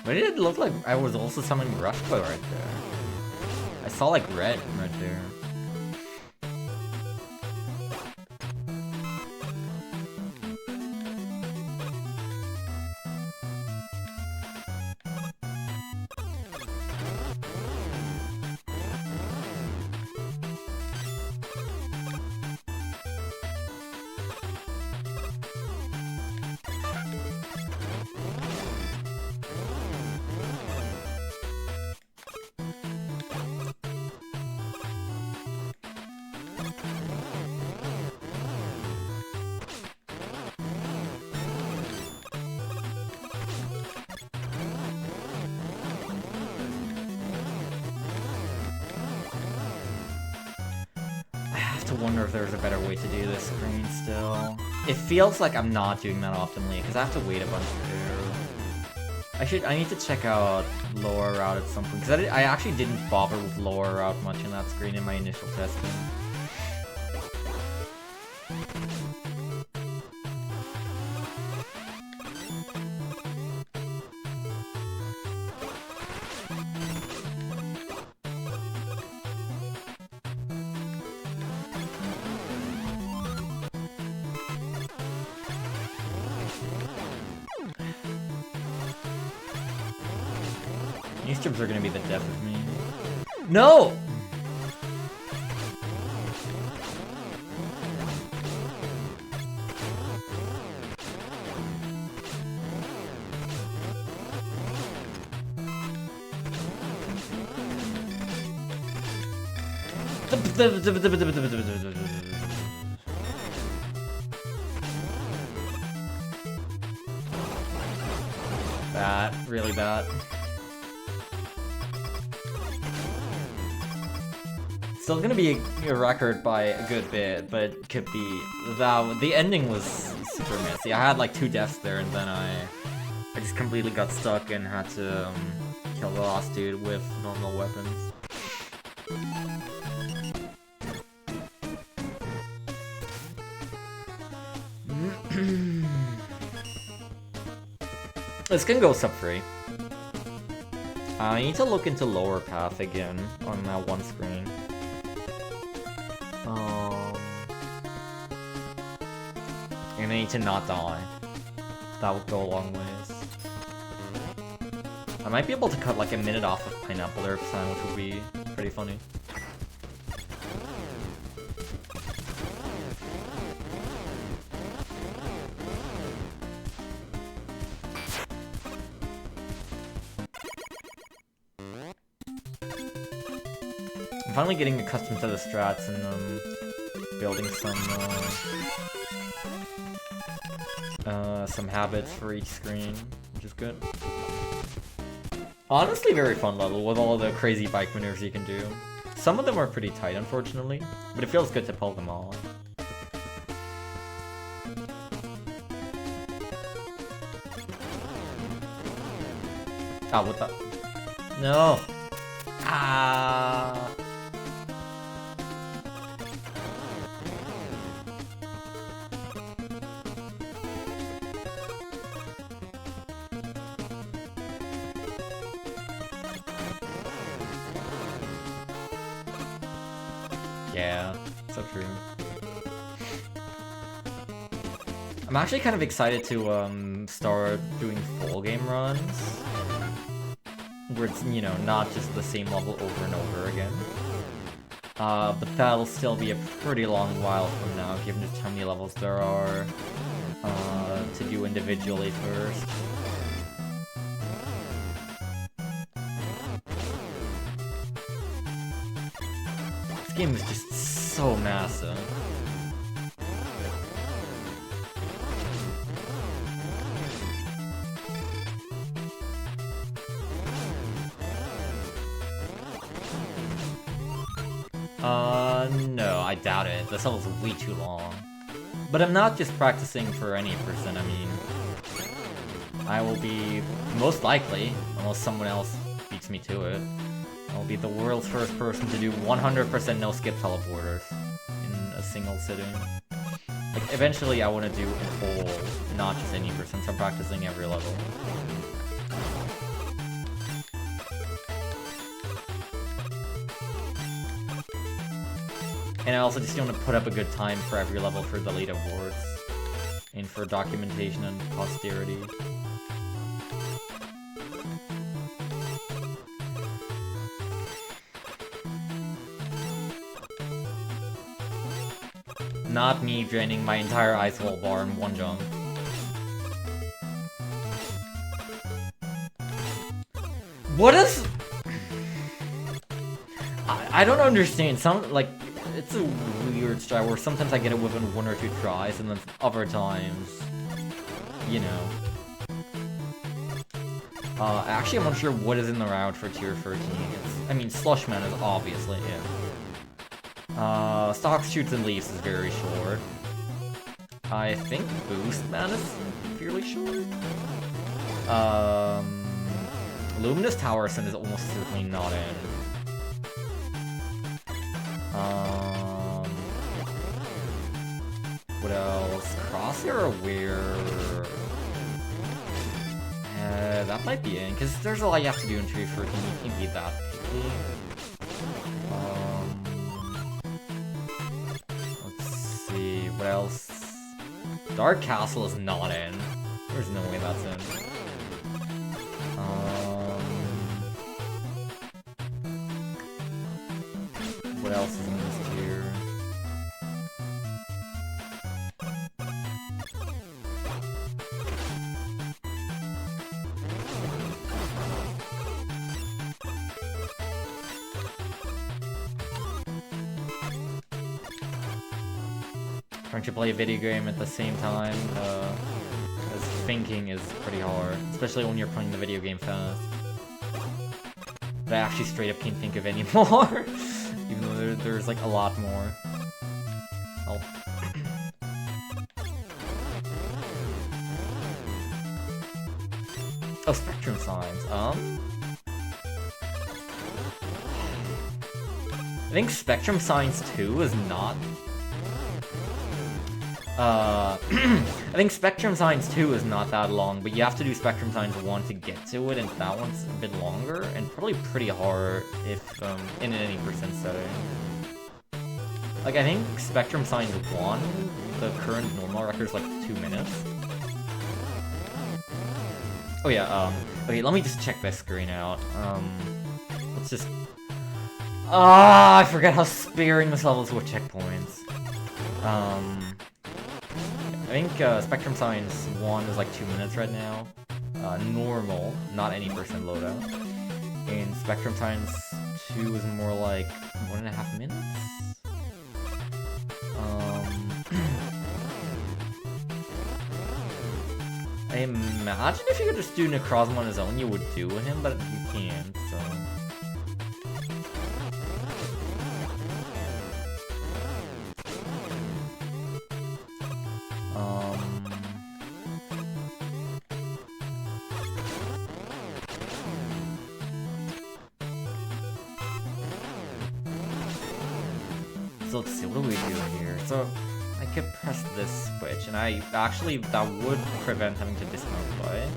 Why did it look like I was also summoning Rush Boy right there? I saw like red right there. Wonder if there's a better way to do this screen still. It feels like I'm not doing that optimally because I have to wait a bunch to. I need to check out lower route at some point because I actually didn't bother with lower route much in that screen in my initial testing. These strips are gonna be the death of me. No! Bad, really bad. Still gonna be a record by a good bit, but it could be that the ending was super messy. I had like 2 deaths there, and then I just completely got stuck and had to kill the last dude with normal weapons. This can go sub 3. I need to look into lower path again on that one screen. And I need to not die. That would go a long ways. I might be able to cut like a minute off of Pineapple Earth time, which would be pretty funny. I'm finally getting accustomed to the strats and building some habits for each screen, which is good. Honestly, very fun level with all the crazy bike maneuvers you can do. Some of them are pretty tight, unfortunately, but it feels good to pull them off. Ah, what the? No! Ah! Yeah, so true. I'm actually kind of excited to start doing full game runs, where it's, you know, not just the same level over and over again. But that'll still be a pretty long while from now, given just how many levels there are to do individually first. This game is just so massive. No, I doubt it. This level's way too long. But I'm not just practicing for any percent, I mean... I will be, most likely, unless someone else beats me to it, I'll be the world's first person to do 100% no-skip teleporters in a single sitting. Like, eventually I want to do a whole, not just any percent, so I'm practicing every level. And I also just want to put up a good time for every level for the leaderboards, and for documentation and posterity. Not me draining my entire ice wall bar in one jump. What is... I don't understand. It's a weird strat where sometimes I get it within 1 or 2 tries, and then other times, you know. Actually, I'm not sure what is in the route for tier 13. I mean, Slushman is obviously in. Stocks, Shoots, and Leaves is very short. I think Boost Man is fairly short. Luminous Towerson is almost certainly not in. What else? Crosshair or Weir? That might be in, because there's a lot you have to do in Tier 13. You can beat that quickly. Let's see, what else? Dark Castle is not in. There's no way that's in. What else is in this tier? Trying to play a video game at the same time as thinking is pretty hard, especially when you're playing the video game fast. But I actually straight up can't think of any more. Even though there's like a lot more. Oh. Oh, spectrum signs. I think Spectrum Signs 2 is not... I think Spectrum Signs 2 is not that long, but you have to do Spectrum Signs 1 to get to it, and that one's a bit longer, and probably pretty hard if, in any percent setting. Like, I think Spectrum Signs 1, the current normal record is like 2 minutes. Oh yeah, okay, let me just check this screen out. Let's just... Ah, I forgot how sparing this level is with checkpoints. I think Spectrum Signs 1 is like 2 minutes right now. Normal, not any percent loadout. And Spectrum Signs 2 is more like 1.5 minutes? I imagine if you could just do Necrozma on his own, you would do him, but you can't, so... So let's see, what do we do here? So, I could press this switch, and that would prevent having to dismount by it.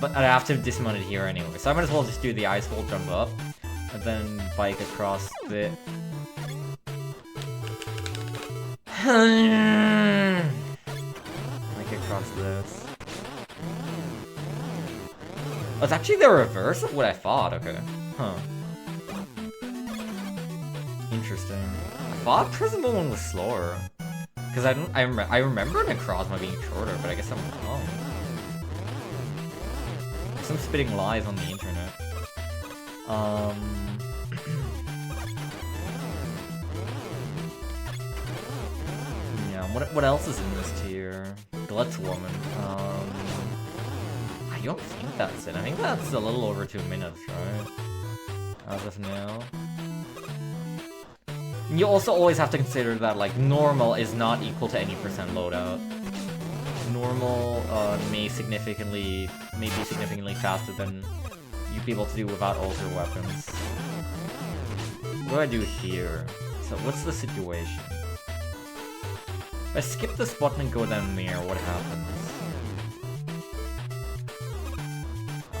But I'd have to dismount it here anyway, so I might as well just do the ice wall jump up, and then bike across the... Bike across this. Oh, it's actually the reverse of what I thought, okay. Huh. Interesting. I thought Prisma one was slower. Because I remember Necrozma being shorter, but I guess I'm wrong. I'm spitting lies on the internet. Yeah, what else is in this tier? Glutz Woman. I don't think that's it. I think that's a little over 2 minutes, right? As of now. You also always have to consider that, like, normal is not equal to any percent loadout. Normal may be significantly faster than you'd be able to do without alter weapons. What do I do here? So what's the situation? If I skip this button and go down there, what happens?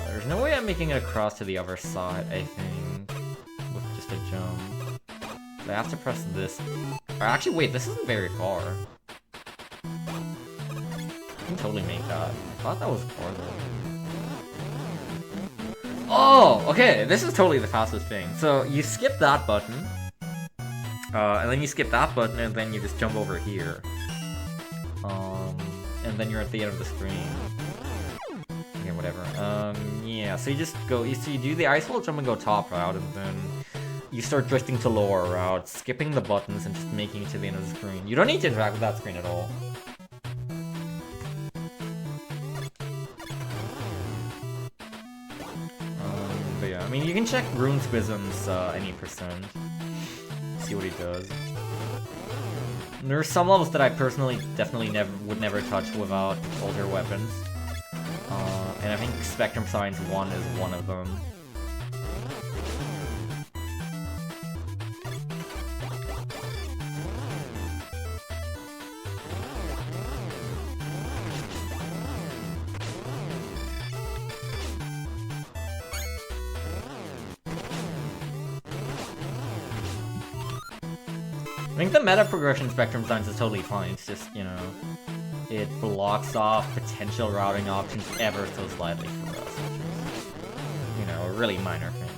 There's no way I'm making it across to the other side, I think, with just a jump. I have to press this. Or actually, wait, this isn't very far. I can totally make that. I thought that was farther. Oh, okay, this is totally the fastest thing. So you skip that button, and then you skip that button, and then you just jump over here. And then you're at the end of the screen. Yeah, whatever. Yeah, so you just go, so you do the ice wall jump and go top route, and then you start drifting to lower route, skipping the buttons and just making it to the end of the screen. You don't need to interact with that screen at all. But yeah, I mean, you can check RuneSquism's any percent. See what he does. There are some levels that I personally definitely would never touch without older weapons. And I think Spectrum Signs 1 is one of them. I think the meta progression Spectrum Signs is totally fine, it's just, you know, it blocks off potential routing options ever so slightly for us, which is, you know, a really minor thing.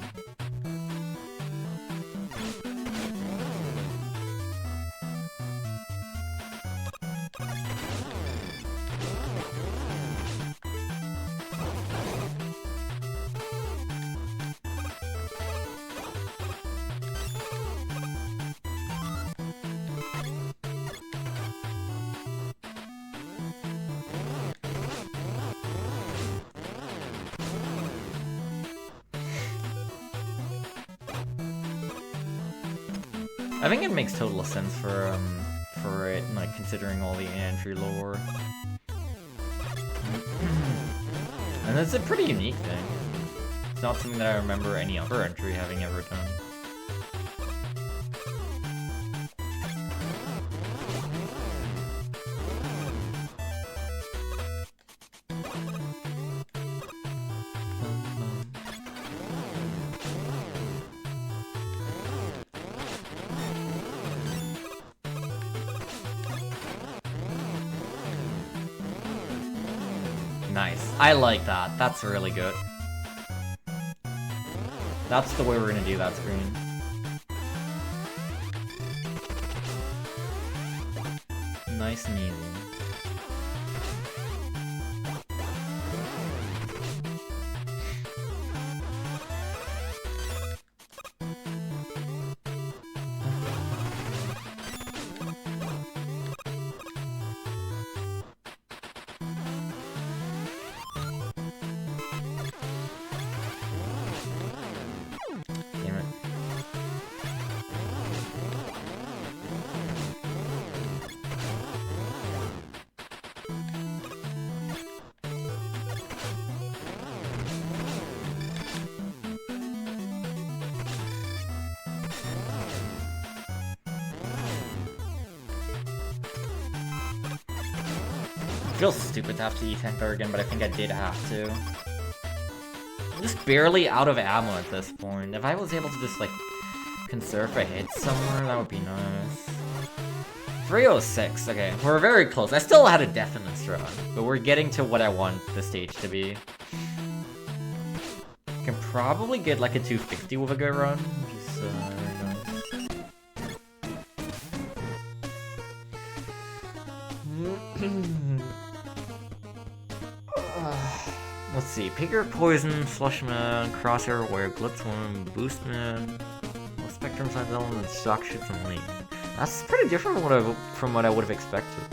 I think it makes total sense for it, like, considering all the entry lore. And it's a pretty unique thing. It's not something that I remember any other entry having ever done. Nice. I like that. That's really good. That's the way we're gonna do that screen. Nice and easy. Damn it. Feels stupid to have to E-tank there again, but I think I did have to. I'm just barely out of ammo at this point. If I was able to just, like, conserve a hit somewhere, that would be nice. 306, okay, we're very close. I still had a definite run, but we're getting to what I want the stage to be. Can probably get like a 250 with a good run, which is very nice. Let's see, Picker, Poison, Slushman, Crosshair, Wire, Blitzworm, Boostman, Spectrum Signs Element, Shock Shoots, and Lead. That's pretty different from what I would have expected.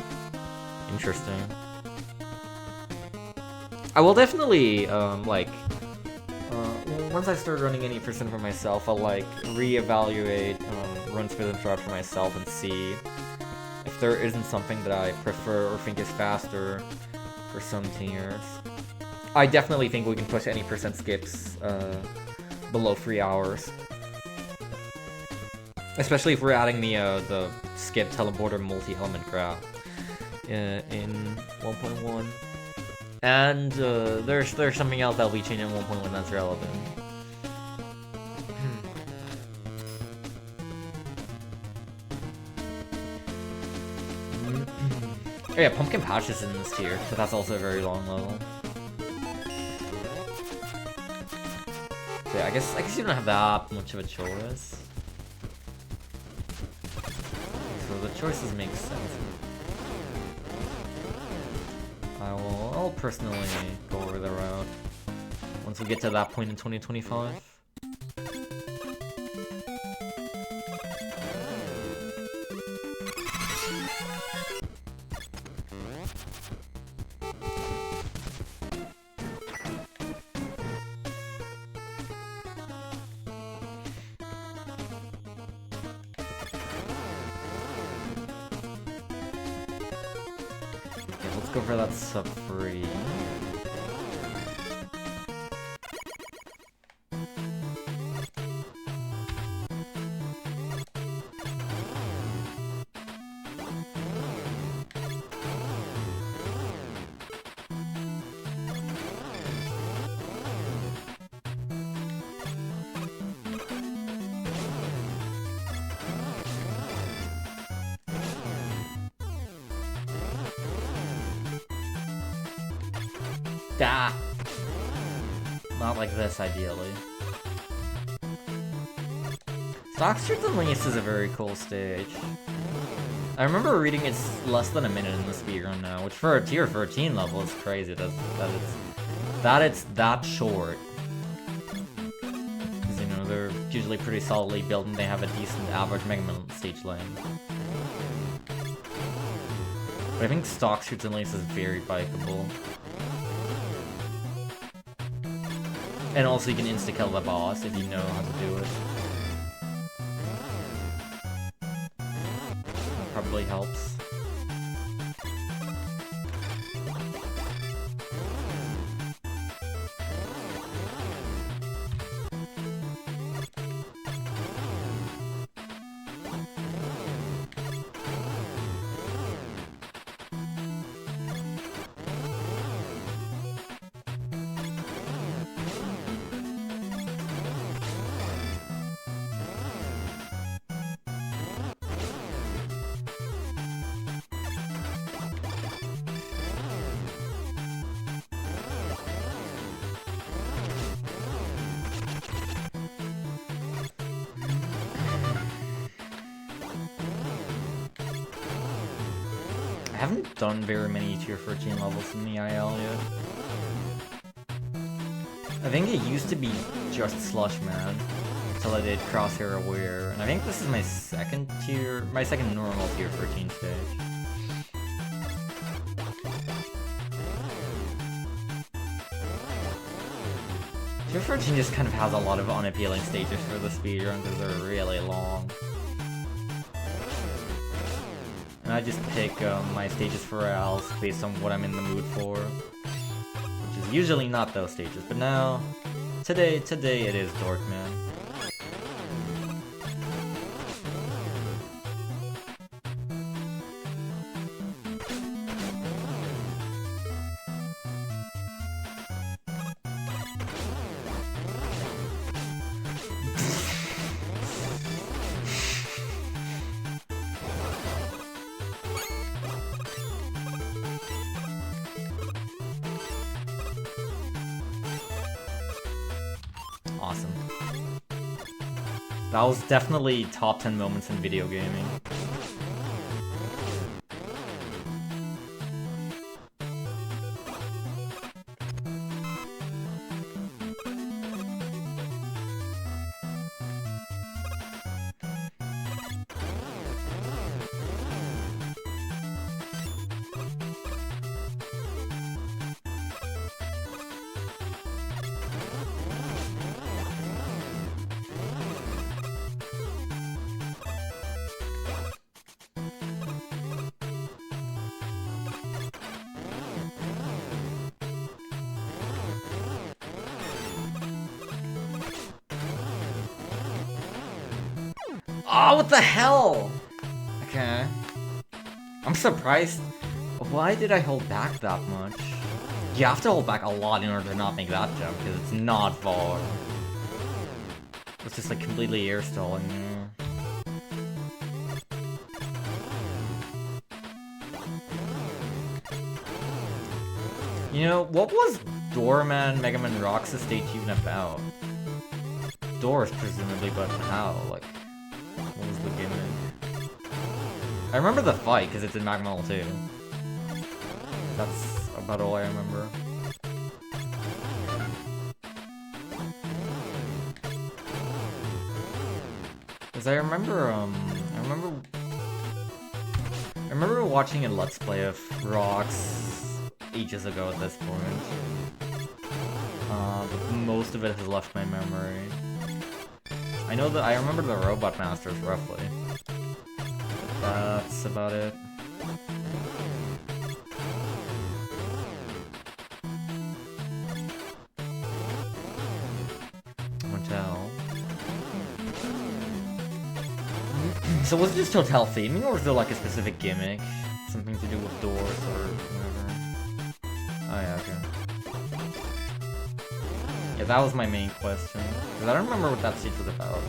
Interesting. I will definitely, once I start running any percent for myself, I'll, like, reevaluate runs for the throughout for myself and see if there isn't something that I prefer or think is faster for some tiers. I definitely think we can push any percent skips below 3 hours. Especially if we're adding the skip teleporter multi-element grab in 1.1. And there's something else that'll be changed in 1.1 that's relevant. Oh yeah, Pumpkin Patch is in this tier, so that's also a very long level. So yeah, I guess you don't have that much of a choice. So the choices make sense. I'll personally go over the route once we get to that point in 2025. Let's go for that sub-free. Ah! Not like this, ideally. Stockstreets and Lease is a very cool stage. I remember reading it's less than a minute in the speedrun now, which for a tier 13 level is crazy that it's that short. Because, you know, they're usually pretty solidly built and they have a decent average MaGMML stage lane. But I think Stockstreets and Lease is very bikeable. And also you can insta-kill the boss if you know how to do it. probably helps. I haven't done very many tier 13 levels in the IL yet. I think it used to be just Slush Man until I did Crosshair Aware, and I think this is my second normal tier 13 stage. Tier 13 just kind of has a lot of unappealing stages for the speedrun because they're really long. And I just pick my stages for Ls based on what I'm in the mood for, which is usually not those stages. But now, today it is Dorkman. Awesome. That was definitely top 10 moments in video gaming. Oh, what the hell? Okay. I'm surprised. Why did I hold back that much? You have to hold back a lot in order to not make that jump, because it's not far. It's just like completely air stalling you. You know, what was Doorman Mega Man Rocks stage even about? Doors, presumably, but how? Like, what was the gimmick? I remember the fight, because it's in MaGMML3. That's about all I remember. Because I remember watching a Let's Play of Rocks ages ago at this point. But most of it has left my memory. I know that I remember the Robot Masters roughly. That's about it. Hotel. So was it just hotel theming, or was there like a specific gimmick? Something to do with doors or whatever? Oh yeah, okay. Yeah, that was my main question. Because I don't remember what that stage was about.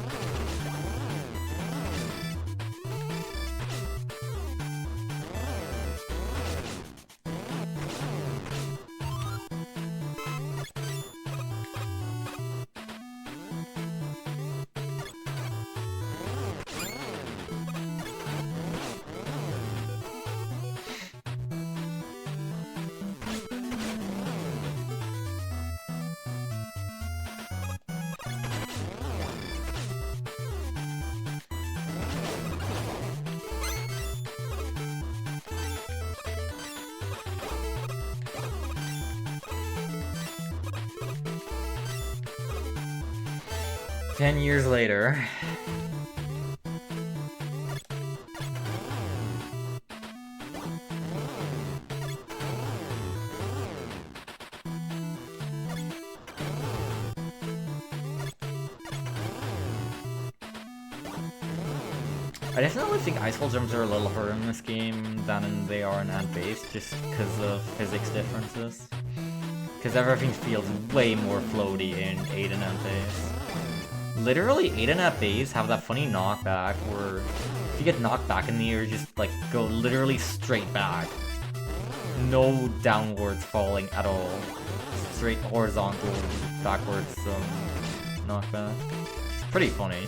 Ten years later. I definitely think ice wall jumps are a little harder in this game than they are in Ant Base, just because of physics differences. Because everything feels way more floaty in 8 and Ant Base. Literally, 8 and Ant Base have that funny knockback where if you get knocked back in the air, just like go literally straight back. No downwards falling at all. Straight horizontal, backwards knockback. It's pretty funny.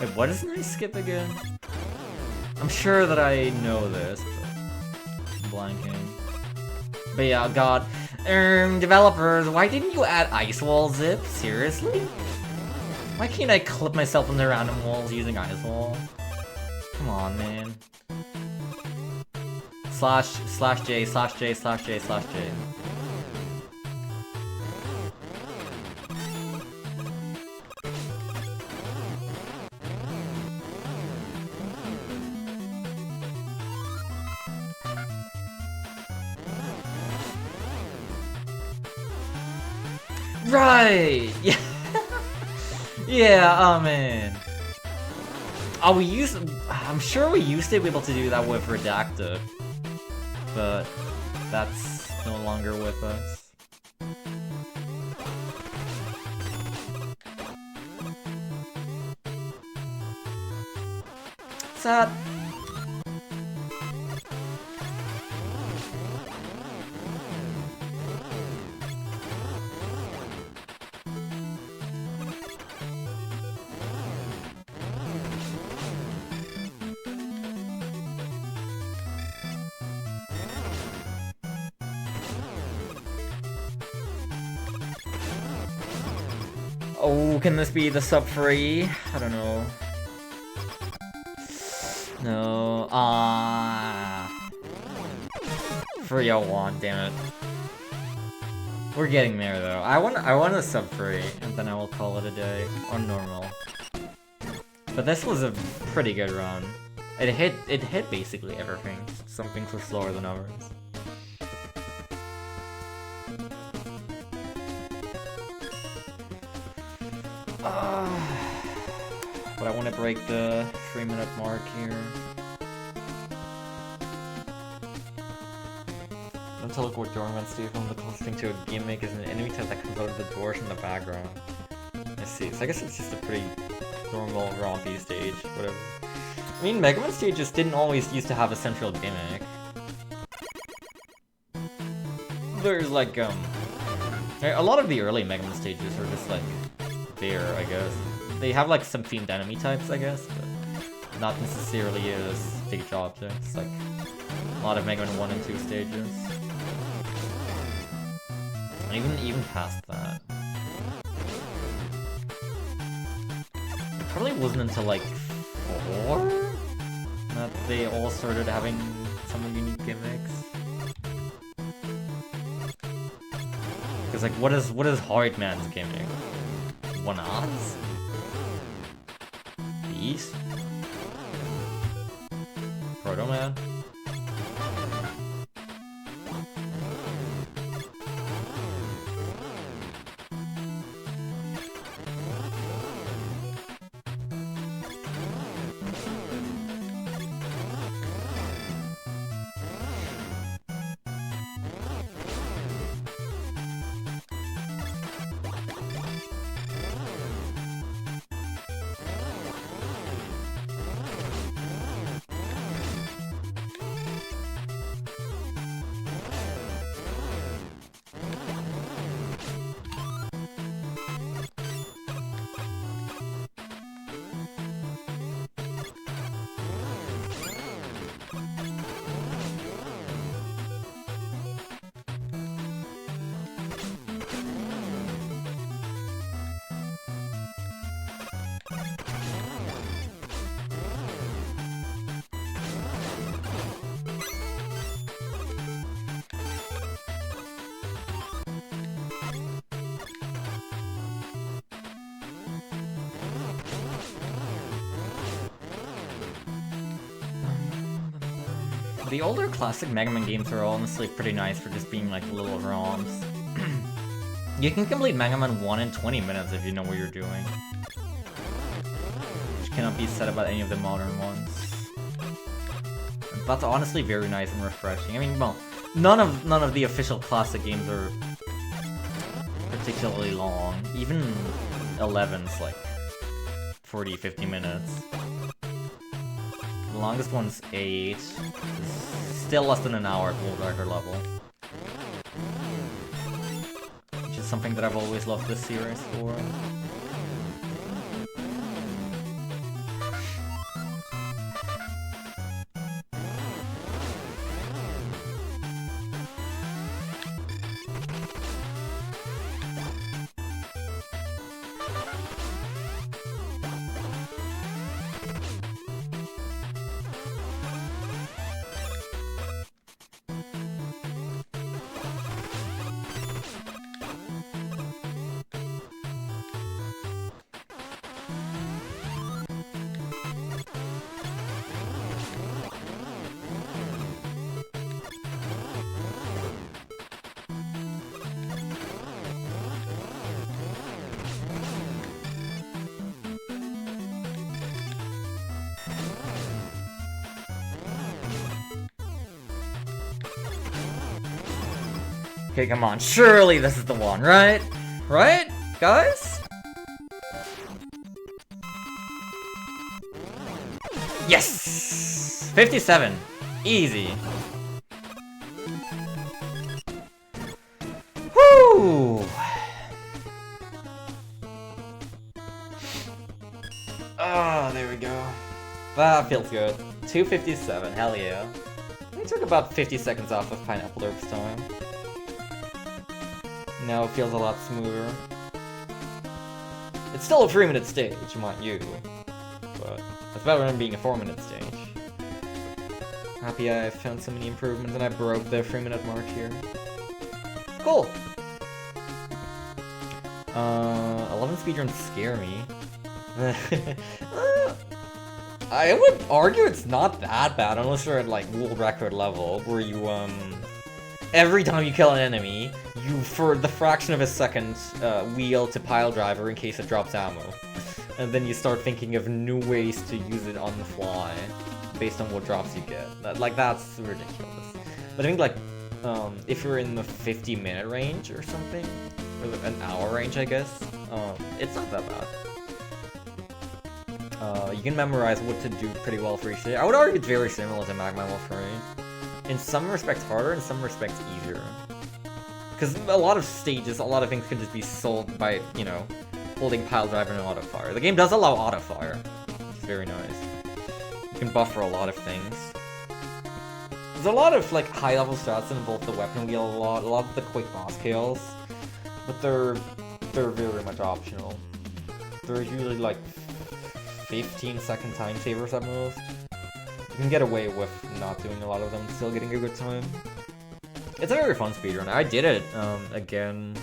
Wait, what is nice skip again? I'm sure that I know this, but I'm blanking. But yeah, god. Developers, why didn't you add ice wall zip? Seriously? Why can't I clip myself into random walls using ice wall? Come on, man. /J/J/J/J/J. Right! Yeah! Yeah, oh man. Oh, I'm sure we used to be able to do that with Redacted. But that's no longer with us. Sad. Oh, can this be the sub free? I don't know. No. Free 01, damn it. We're getting there though. I want a sub free, and then I will call it a day on normal. But this was a pretty good run. It hit basically everything. Some things were slower than others. But I want to break the 3-minute mark here. Don't teleport dormant, Steve. The closest thing to a gimmick is an enemy type that comes out of the doors in the background. I see. So I guess it's just a pretty normal rompy stage, whatever. I mean, Mega Man stages didn't always used to have a central gimmick. There's like, a lot of the early Mega Man stages are just like there, I guess. They have like some themed enemy types, I guess, but not necessarily as stage objects, like a lot of Mega Man 1 and 2 stages. Even past that. It probably wasn't until like 4 that they all started having some unique gimmicks. Because like, what is Hardman's gimmick? 1-odds? Beast? Proto Man? The older classic Mega Man games are honestly pretty nice for just being like little ROMs. You can complete Mega Man 1 in 20 minutes if you know what you're doing. Which cannot be said about any of the modern ones. That's honestly very nice and refreshing. I mean, well, none of the official classic games are particularly long. Even 11's like 40, 50 minutes. The longest one's 8. Still less than an hour at world record level. Which is something that I've always loved this series for. Okay, come on. Surely this is the one, right? Right, guys? Yes! 57. Easy. Woo! Oh, there we go. That feels good. 257, hell yeah. We took about 50 seconds off of Pineapple Derp's time. Now it feels a lot smoother. It's still a 3-minute stage, mind you. But it's better than being a 4-minute stage. Happy I found so many improvements and I broke the 3-minute mark here. Cool! 11 speedruns scare me. I would argue it's not that bad unless you're at like world record level, where you every time you kill an enemy, you for the fraction of a second wheel to pile driver in case it drops ammo. And then you start thinking of new ways to use it on the fly based on what drops you get. That's ridiculous. But I think like if you're in the 50-minute range or something, or an hour range I guess, it's not that bad. You can memorize what to do pretty well for each stage. I would argue it's very similar to MaGMML3. In some respects harder, in some respects easier. Because a lot of stages, a lot of things can just be solved by, you know, holding pile driver and auto fire. The game does allow auto fire. It's very nice. You can buffer a lot of things. There's a lot of like high level strats that involve the weapon wheel a lot of the quick boss kills. But they're very much optional. They're usually like 15-second time savers at most. You can get away with not doing a lot of them, still getting a good time. It's a very fun speedrun. I did it again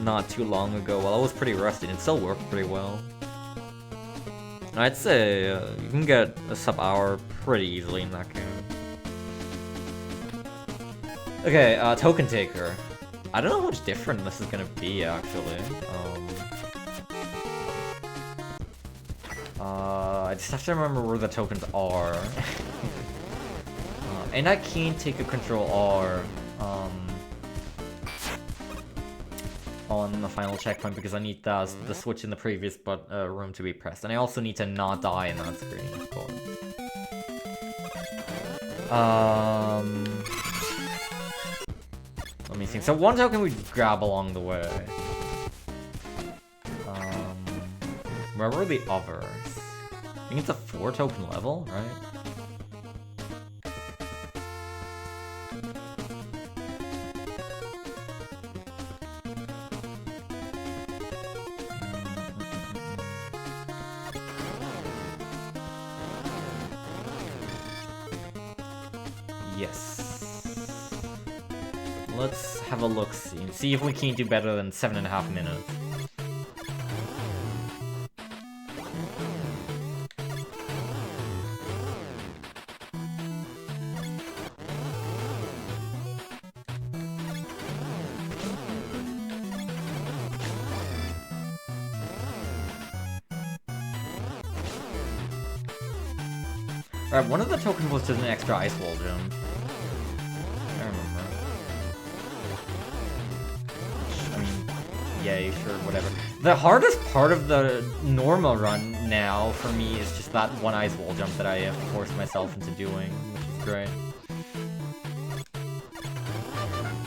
not too long ago while I was pretty rusty, and it still worked pretty well. I'd say you can get a sub-hour pretty easily in that game. Okay, Token Taker. I don't know how much different this is gonna be, actually. I just have to remember where the tokens are. And I can't take a Control R on the final checkpoint because I need the switch in the previous room to be pressed. And I also need to not die in that screen, of course. Let me think. So one token we grab along the way. Where were the others? I think it's a 4-token level, right? Yes. Let's have a look-see and see if we can do better than 7.5 minutes. Alright, one of the tokens was just an extra ice wall jump. I remember. I mean, yay, sure, whatever. The hardest part of the normal run now for me is just that one ice wall jump that I have forced myself into doing, which is great.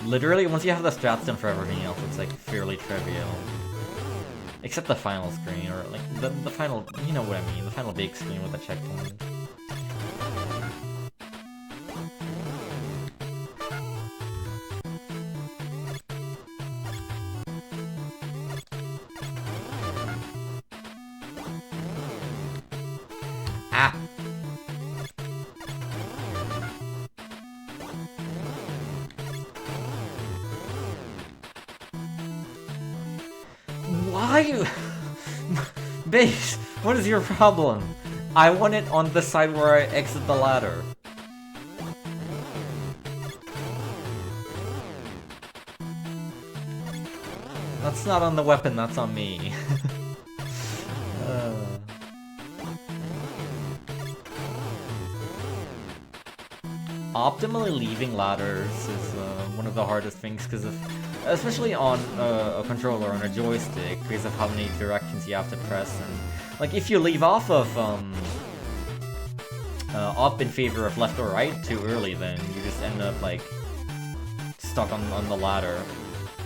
Literally, once you have the strats done for everything else, it's like fairly trivial. Except the final screen, or like the final, you know what I mean, the final big screen with the checkpoint. Ah! Why? Base, what is your problem? I want it on the side where I exit the ladder. That's not on the weapon, that's on me. Optimally leaving ladders is one of the hardest things, because especially on a controller, on a joystick, because of how many directions you have to press, and like if you leave off of up in favor of left or right too early, then you just end up like stuck on the ladder.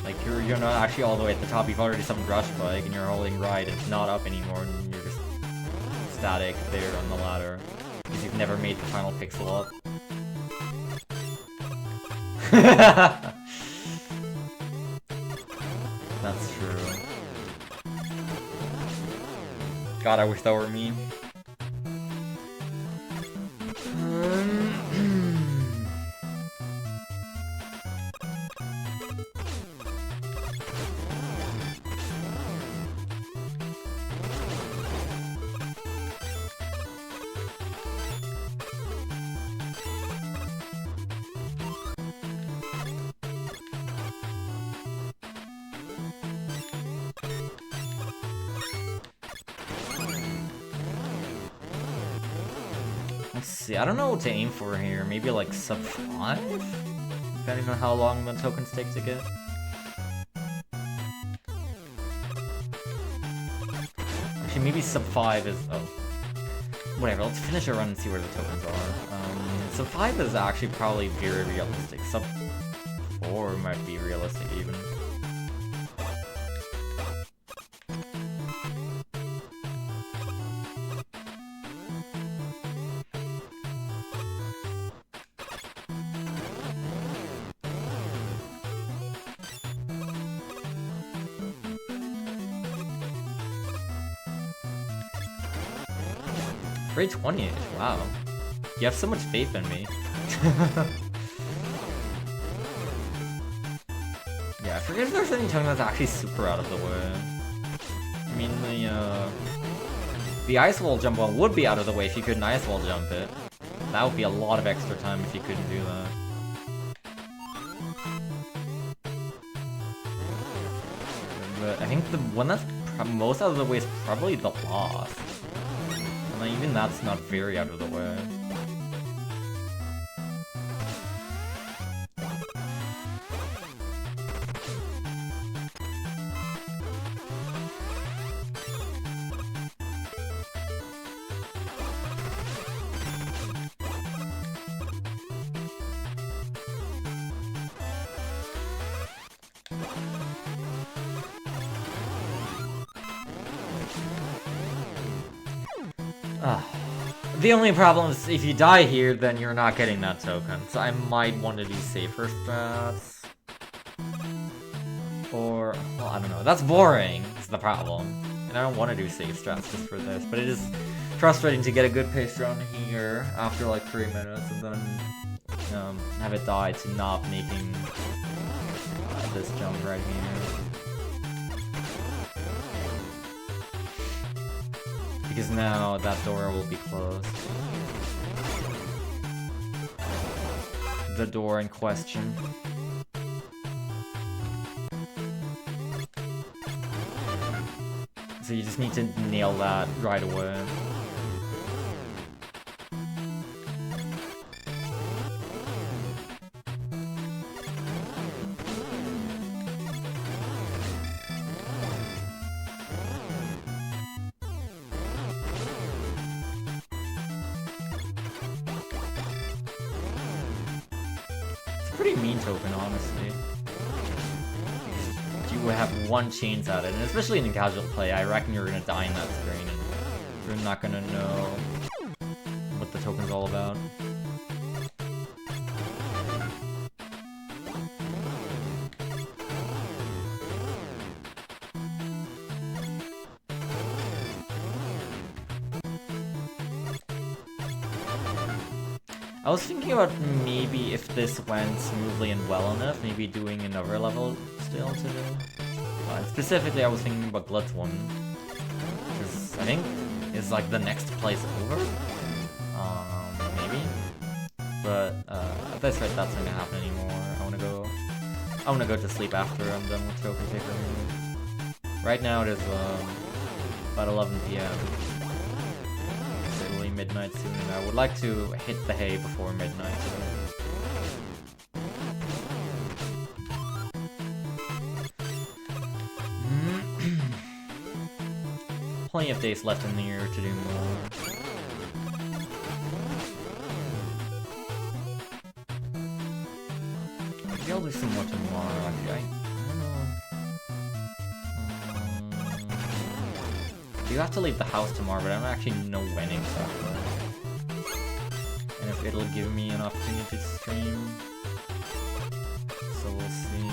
Like you're not actually all the way at the top. You've already some brush bike and you're holding right, and it's not up anymore, and you're just static there on the ladder because you've never made the final pixel up. That's true. God, I wish that were me. Let's see, I don't know what to aim for here. Maybe like sub 5? Depending on how long the tokens take to get. Actually, maybe sub 5 is... oh. Whatever, let's finish a run and see where the tokens are. Sub 5 is actually probably very realistic. Sub 4 might be realistic even. Grade 20-ish, wow. You have so much faith in me. Yeah, I forget if there's any token that's actually super out of the way. I mean, the ice wall jump one would be out of the way if you couldn't ice wall jump it. That would be a lot of extra time if you couldn't do that. But I think the one that's most out of the way is probably the lost. And even that's not very out of the way. The only problem is if you die here, then you're not getting that token. So I might want to do safer strats. Or, well, I don't know. That's boring, is the problem. And I don't want to do safe strats just for this. But it is frustrating to get a good pace run here after like 3 minutes and then have it die to not making this jump right here. Because now that door will be closed. The door in question. So you just need to nail that right away. pretty mean token, honestly. You would have one chance at it, and especially in casual play, I reckon you're gonna die in that screen, and you're not gonna know what the token's all about. I was thinking about maybe if this went smoothly and well enough, maybe doing another level still to do. Specifically, I was thinking about Glutz 1, because I think is like the next place over. Maybe. But at this rate, that's not gonna happen anymore. I wanna go to sleep after I'm done with Token Taker. Right now it is about 11 p.m. Midnight soon, and I would like to hit the hay before midnight. Plenty of days left in the year to do more. Maybe I'll do some more tomorrow, actually. I don't know. You have to leave the house tomorrow, but I don't actually know when exactly. And if it'll give me an opportunity to stream. So we'll see.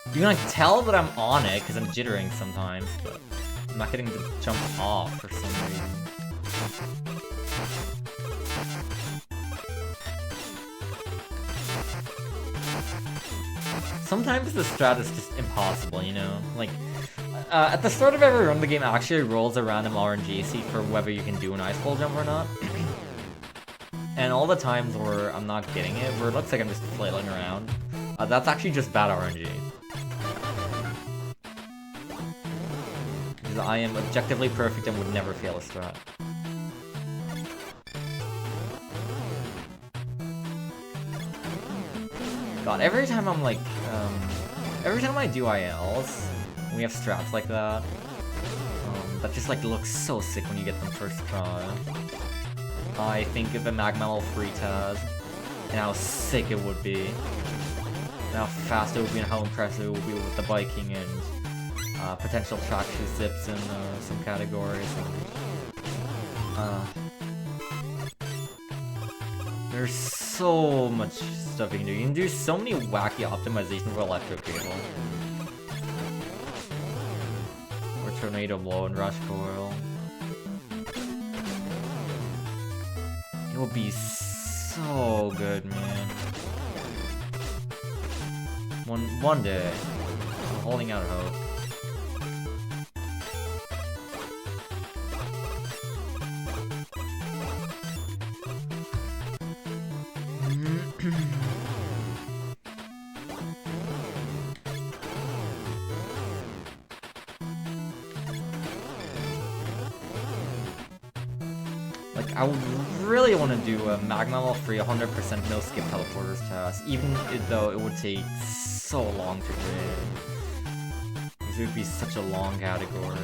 You can like tell that I'm on it because I'm jittering sometimes, but I'm not getting to jump off for some reason. Sometimes the strat is just impossible, you know? Like, at the start of every run, the game actually rolls a random RNG seed for whether you can do an ice ball jump or not. And all the times where I'm not getting it, where it looks like I'm just flailing around, that's actually just bad RNG. Because I am objectively perfect and would never fail a strat. God, every time I'm like, every time I do ILs, we have strats like that, that just like looks so sick when you get them first try. I think of the MaGMML3 Taz, and how sick it would be, and how fast it would be, and how impressive it would be with the biking and potential traction zips in some categories. And, there's so much stuff you can do. You can do so many wacky optimizations for electro cable, or tornado blow and rush coil. It will be so good, man. One day, I'm holding out hope. Like, I would really want to do a MaGMML3 100% no skip teleporters task, even though it would take so long to grade. Because it would be such a long category.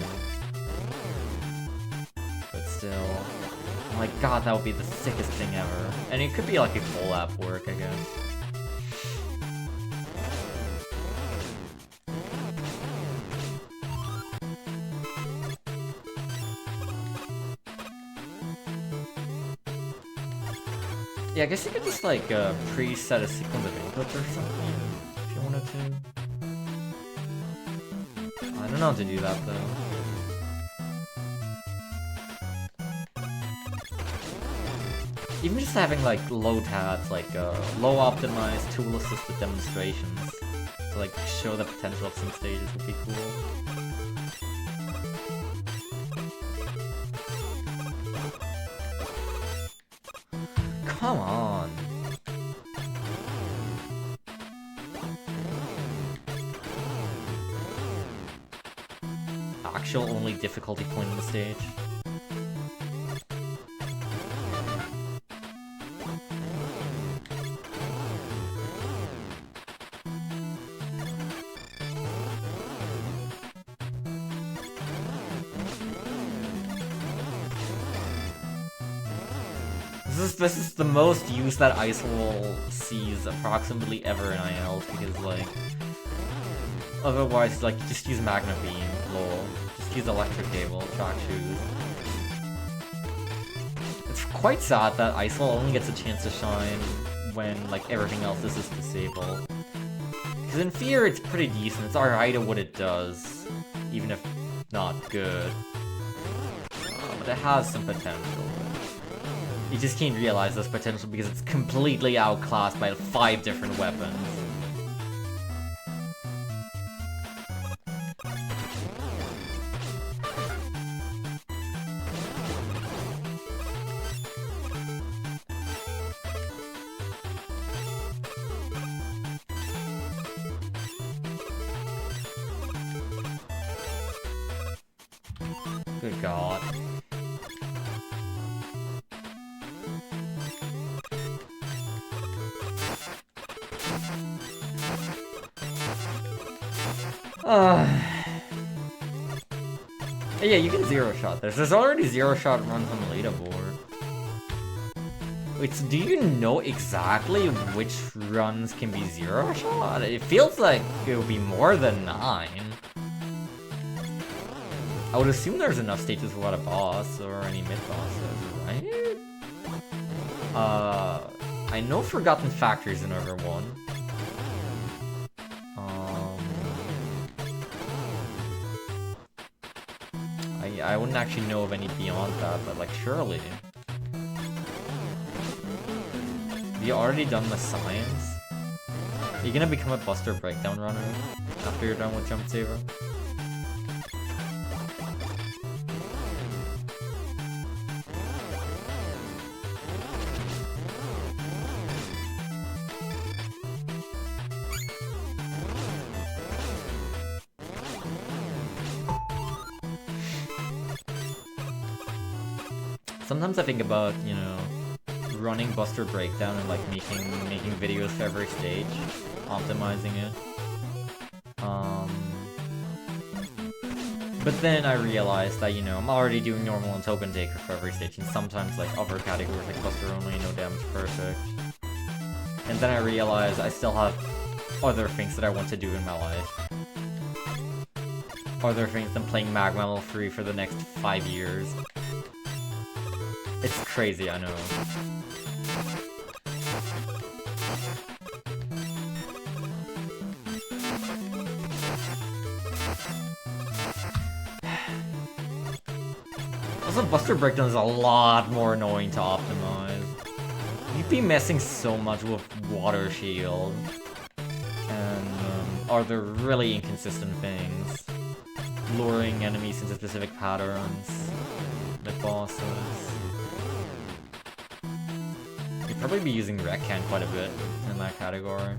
But still, my god, that would be the sickest thing ever. And it could be like a collab work, I guess. Yeah, I guess you could just like preset a sequence of inputs or something if you wanted to. I don't know how to do that though. Even just having like low tabs, like low optimized tool assisted demonstrations to like show the potential of some stages would be cool. Come on. Actual only difficulty point in the stage. This is the most use that Icewill sees approximately ever in ILs, because like otherwise like just use Magma Beam, lol. Just use Electric Cable, Track Shoes. It's quite sad that Icewill only gets a chance to shine when like everything else is just disabled. Because in Fear it's pretty decent, it's alright at what it does, even if not good. But it has some potential. You just can't realize this potential because it's completely outclassed by 5 different weapons. Good God. Yeah, you can zero shot this. There's already zero shot runs on the leaderboard. Wait, so do you know exactly which runs can be zero shot? It feels like it would be more than 9. I would assume there's enough stages without a boss or any mid-bosses, right? I know Forgotten Factory's another one. I wouldn't actually know of any beyond that, but like surely. Have you already done the science? Are you gonna become a Buster Breakdown runner after you're done with Jump Saver? Sometimes I think about, you know, running Buster Breakdown and like making videos for every stage, optimizing it. But then I realized that, you know, I'm already doing normal and token taker for every stage, and sometimes like other categories like Buster Only, no damage perfect. And then I realized I still have other things that I want to do in my life. Other things than playing MaGMML3 for the next 5 years. It's crazy, I know. Also, Buster Breakdown is a lot more annoying to optimize. You'd be messing so much with Water Shield. And other really inconsistent things. Luring enemies into specific patterns. Like bosses. You'd probably be using Reccan quite a bit in that category.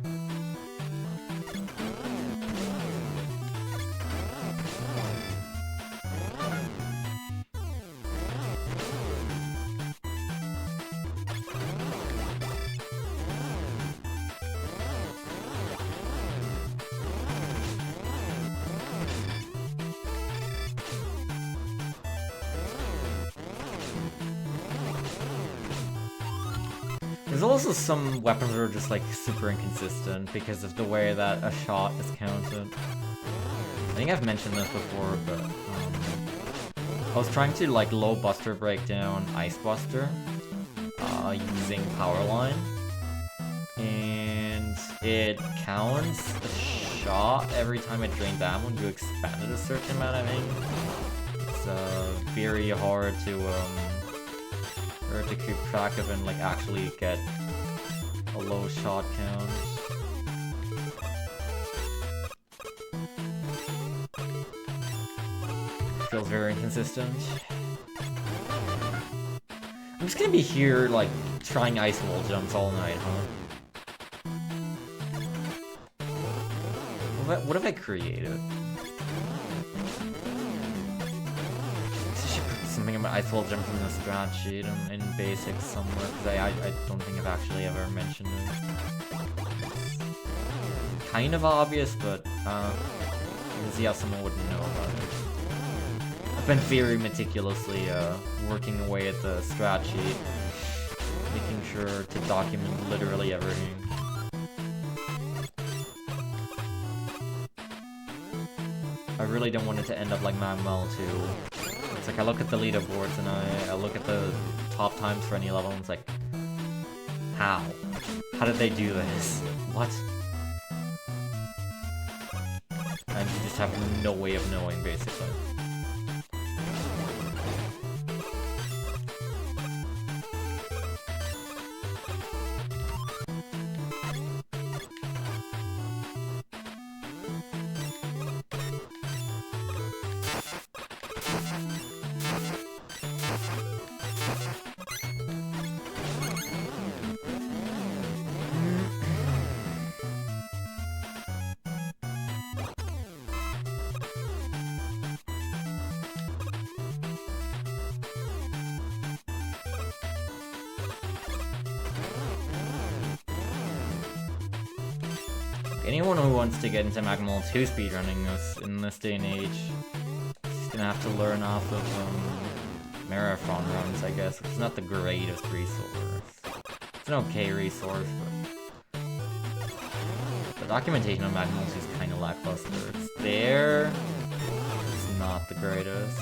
There's also some weapons that are just like super inconsistent because of the way that a shot is counted. I think I've mentioned this before, but I was trying to like low Buster Breakdown Ice Buster using Powerline, and it counts a shot every time it drains ammo when you expand it a certain amount. I think it's very hard to keep track of and like actually get a low shot count. Feels very inconsistent. I'm just gonna be here like trying ice wall jumps all night, huh? What have I created? Something about ice wall jumps in the strat sheet in basics somewhere, because I don't think I've actually ever mentioned it. It's kind of obvious, but you can see how someone wouldn't know about it. I've been very meticulously working away at the strat sheet, sure to document literally everything. I really don't want it to end up like MaGMML3. It's like I look at the leaderboards and I look at the top times for any level and it's like, how? How did they do this? What? And you just have no way of knowing, basically. Anyone who wants to get into MaGMML2 speedrunning in this day and age is gonna have to learn off of marathon runs, I guess, which is not the greatest resource. It's an okay resource, but the documentation on MaGMML2 is kind of lackluster. It's there, it's not the greatest.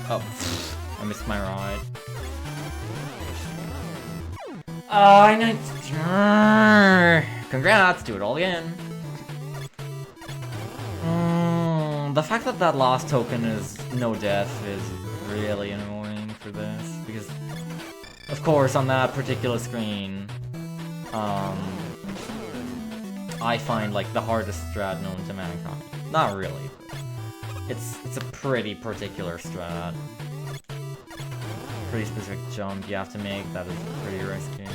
Oh, I missed my ride. Oh, I know. Congrats, do it all again. The fact that that lost token is no death is really annoying for this, because, of course, on that particular screen, I find, like, the hardest strat known to mankind. Not really, but it's a pretty particular strat. Pretty specific jump you have to make that is pretty risky.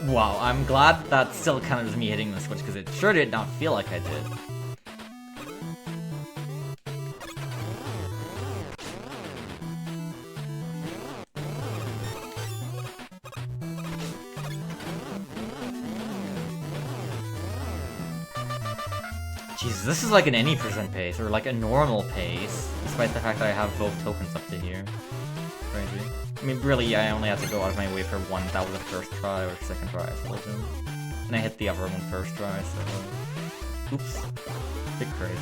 Wow, I'm glad that still counted as me hitting the switch, because it sure did not feel like I did. Jesus, this is like an any percent pace, or like a normal pace, despite the fact that I have both tokens up to here. Crazy. I mean, really, yeah, I only had to go out of my way for one. That was the first try, or second try, I told him. And I hit the other one first try, so... Oops. Bit crazy.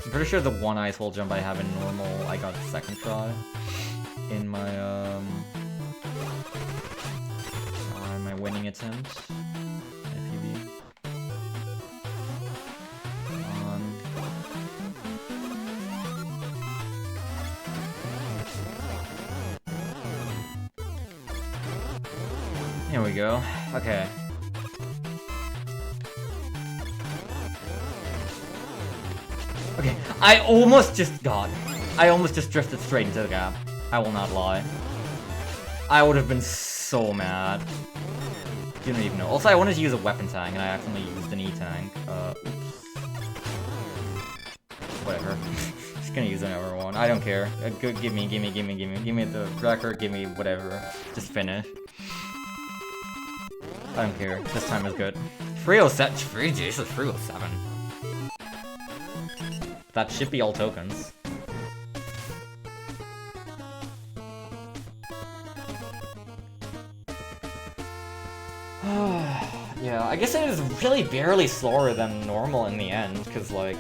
I'm pretty sure the one ice wall jump I have in normal, I got second try. In my, my winning attempt. My PB. Here we go. Okay. Okay, I almost just drifted straight into the gap. I will not lie. I would have been so mad. You don't even know. Also, I wanted to use a weapon tank, and I accidentally used an E-tank. Oops. Whatever. Just gonna use another one. I don't care. Give me the record, give me whatever. Just finish. I don't care. This time is good. 307. Jesus, 307. That should be all tokens. Yeah, I guess it is really barely slower than normal in the end, because, like,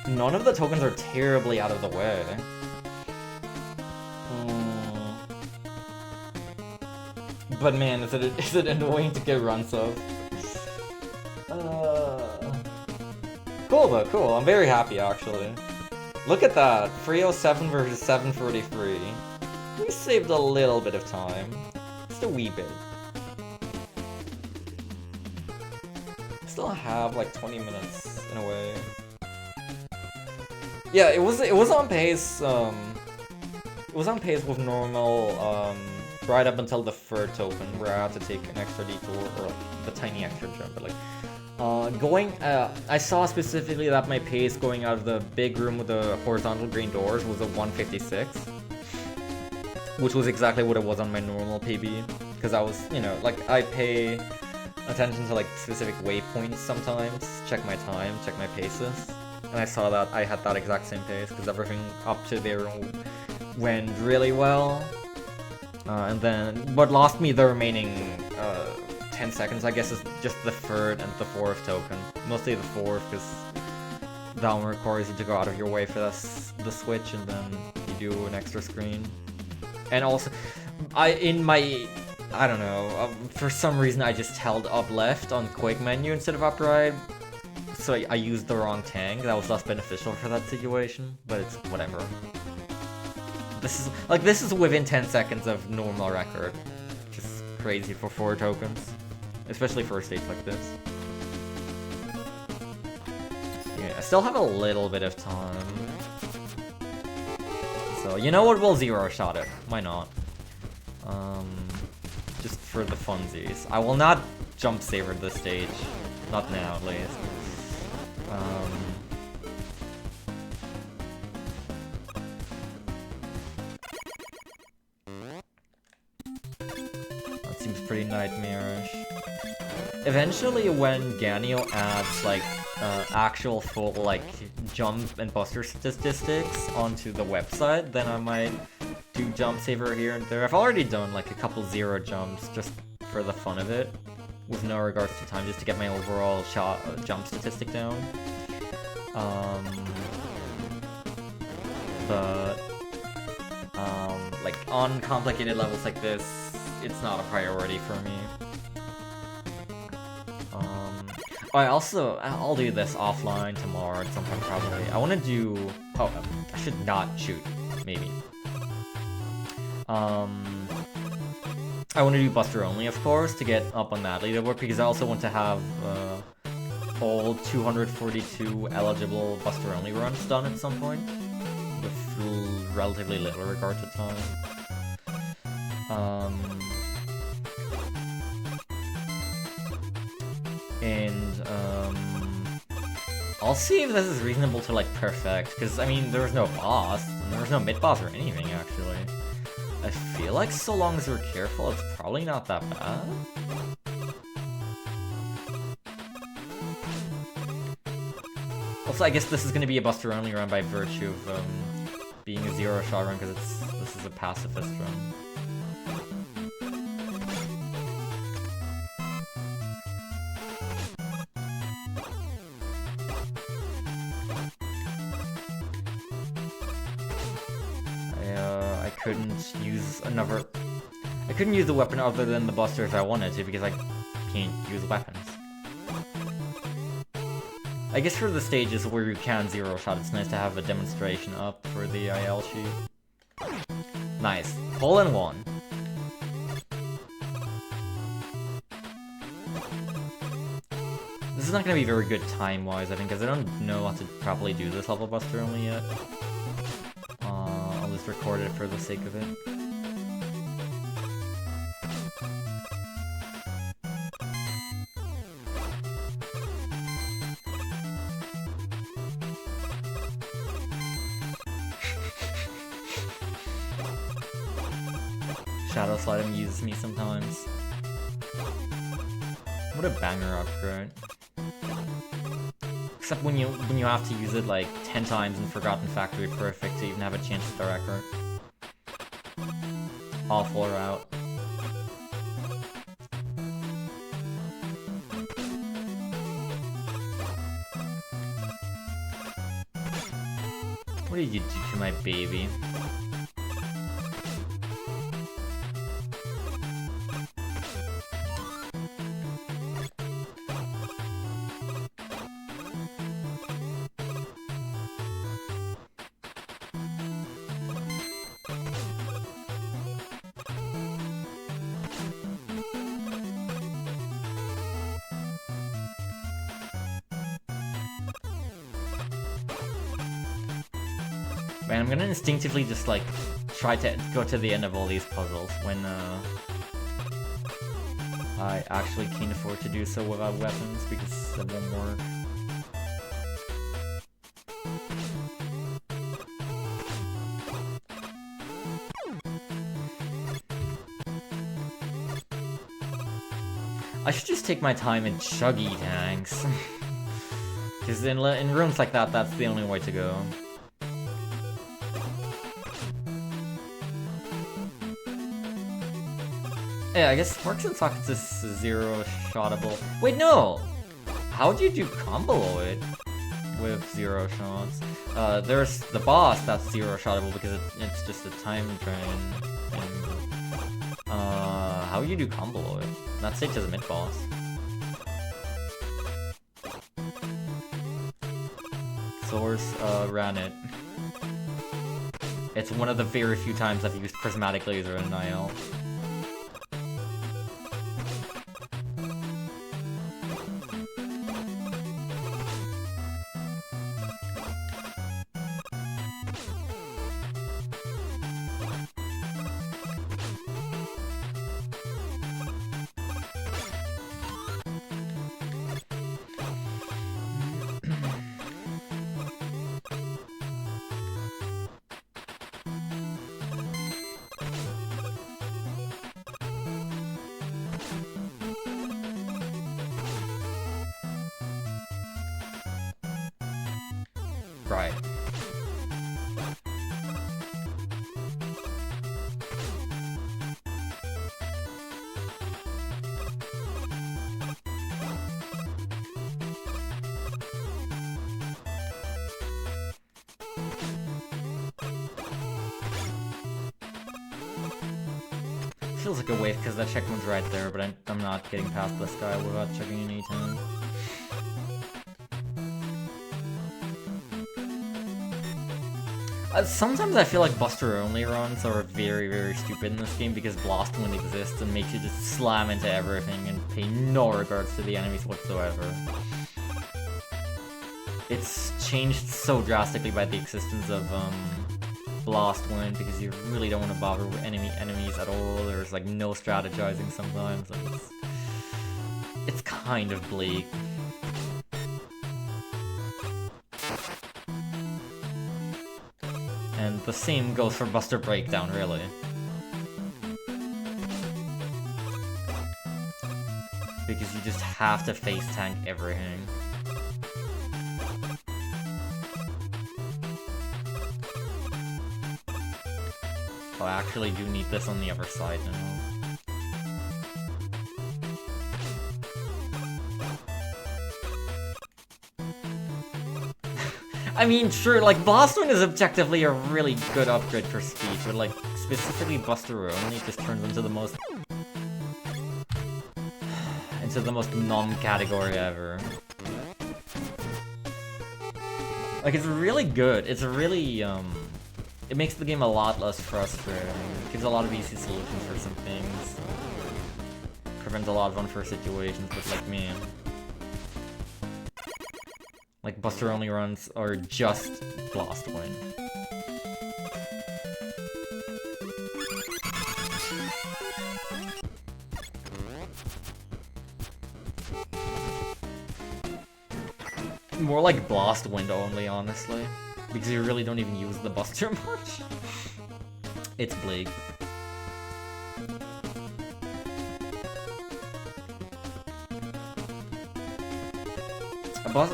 none of the tokens are terribly out of the way. But man, is it annoying to get run subs? Cool though, cool. I'm very happy, actually. Look at that. 307 versus 743. We saved a little bit of time. Just a wee bit. Still have like 20 minutes in a way. Yeah, it was on pace. It was on pace with normal. Right up until the third token, where I had to take an extra detour or like the tiny extra jump. But like, I saw specifically that my pace going out of the big room with the horizontal green doors was a 156, which was exactly what it was on my normal PB. Because I was, you know, like I pay attention to like specific waypoints sometimes, check my time, check my paces, and I saw that I had that exact same pace because everything up to there went really well. And then what lost me the remaining 10 seconds, I guess, is just the third and the fourth token. Mostly the fourth, because that one requires you to go out of your way for the switch, and then you do an extra screen. And also, I don't know, for some reason I just held up left on quick menu instead of up right. So I used the wrong tank. That was less beneficial for that situation, but it's whatever. This is within 10 seconds of normal record. Just crazy for 4 tokens. Especially for a stage like this. Yeah, I still have a little bit of time. So, you know what, we'll zero shot it. Why not? Just for the funsies. I will not jump saver this stage. Not now, at least. Seems pretty nightmarish. Eventually, when Ganio adds like actual full like jump and buster statistics onto the website, then I might do jump saver here and there. I've already done like a couple zero jumps just for the fun of it, with no regards to time, just to get my overall jump statistic down. But like on complicated levels like this, it's not a priority for me. I'll do this offline tomorrow at some point probably. I want to do... Oh, I should not shoot, maybe. I want to do Buster only, of course, to get up on that leaderboard, because I also want to have all 242 eligible Buster only runs done at some point, with relatively little regard to time. I'll see if this is reasonable to, like, perfect, because, I mean, there was no boss, and there was no mid-boss or anything, actually. I feel like so long as we're careful, it's probably not that bad. Also, I guess this is going to be a Buster-only run by virtue of, being a zero-shot run, because this is a pacifist run. I couldn't use the weapon other than the Buster if I wanted to, because I can't use weapons. I guess for the stages where you can zero shot, it's nice to have a demonstration up for the IL sheet. Nice. Hole in one. is not gonna be very good time-wise, I think, because I don't know how to properly do this level buster only yet. I'll just record it for the sake of it. Shadow Slide amuses me sometimes. What a banger upgrade. Except when you have to use it like 10 times in Forgotten Factory Perfect to even have a chance at the record. All 4 out. What did you do to my baby? Man, I'm gonna instinctively just like try to go to the end of all these puzzles when I actually can't afford to do so without weapons because it won't work. I should just take my time and chuggy tanks. Because in rooms like that, that's the only way to go. Yeah, I guess Sparks and Sockets is 0-shotable. Wait, no! How do you do combo it with 0 shots? There's the boss that's 0-shotable because it's just a time drain. And, how do you do combo it? That stage is a mid-boss. Source, ran it. It's one of the very few times I've used Prismatic Laser in IL. Right. Feels like a waste because that checkpoint's right there, but I'm not getting past this guy without checking an E10. Sometimes I feel like Buster-only runs are very, very stupid in this game because Blast Wind exists and makes you just slam into everything and pay no regards to the enemies whatsoever. It's changed so drastically by the existence of Blast Wind because you really don't want to bother with enemies at all. There's like no strategizing sometimes. And it's kind of bleak. And the same goes for Buster Breakdown, really. Because you just have to face tank everything. Oh, I actually do need this on the other side now. I mean, sure, like, Blast Wind is objectively a really good upgrade for speed, but, like, specifically Buster only just turns into the most... nom category ever. Like, it's really good. It's really, it makes the game a lot less frustrating. It gives a lot of easy solutions for some things. Prevents a lot of unfair situations, but, like, man... Like, Buster only runs are just Blast Wind. More like Blast Wind only, honestly. Because you really don't even use the Buster much. It's bleak.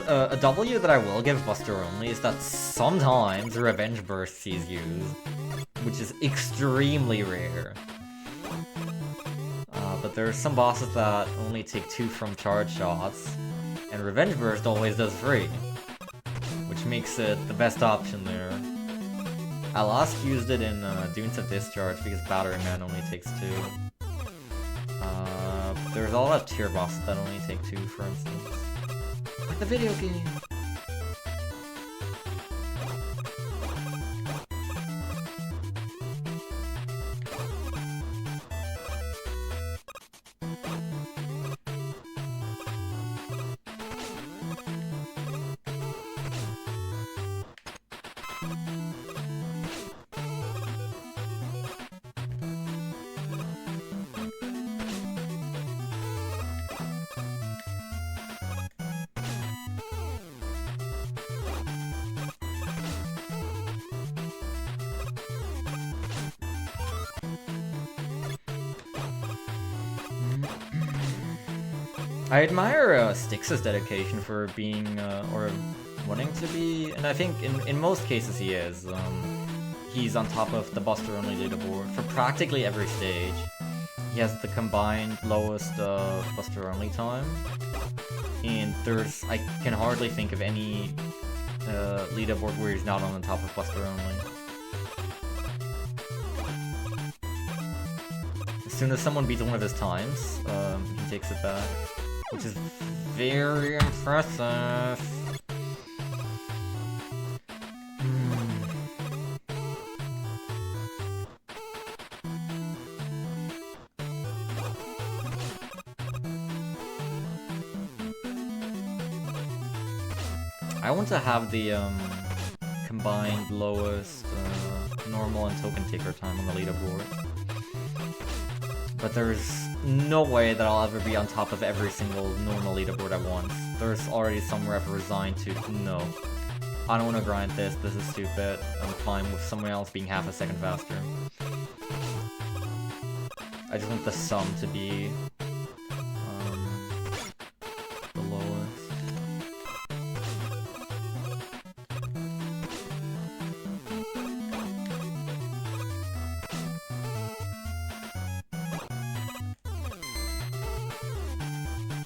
A W that I will give Buster only is that sometimes Revenge Burst sees used, which is extremely rare. But there are some bosses that only take 2 from charge shots, and Revenge Burst always does 3, which makes it the best option there. I last used it in Dunes of Discharge because Battery Man only takes 2. There's a lot of tier bosses that only take 2, for instance. Like the video game! I admire Styx's dedication for being, or wanting to be, and I think in most cases he is. He's on top of the Buster only leaderboard for practically every stage. He has the combined lowest Buster only time, and I can hardly think of any leaderboard where he's not on the top of Buster only. As soon as someone beats one of his times, he takes it back. Which is very impressive. I want to have the combined lowest normal and token taker time on the leaderboard. But there's no way that I'll ever be on top of every single normal leaderboard at once. There's already somewhere I've resigned to. No. I don't want to grind this. This is stupid. I'm fine with someone else being half a second faster. I just want the sum to be the lowest.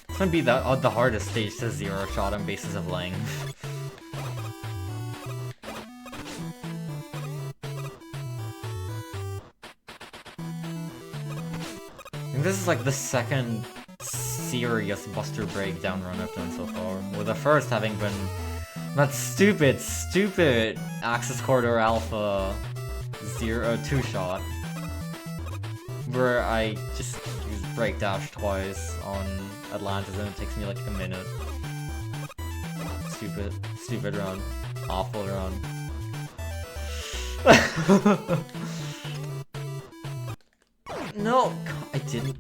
It's gonna be the hardest stage to zero shot on basis of length. And this is like the second serious Buster breakdown run I've done so far, with the first having been that stupid Axis Corridor Alpha 2-shot, where I just use Break Dash twice on Atlantis and it takes me like a minute. Stupid run. Awful run. No, I didn't.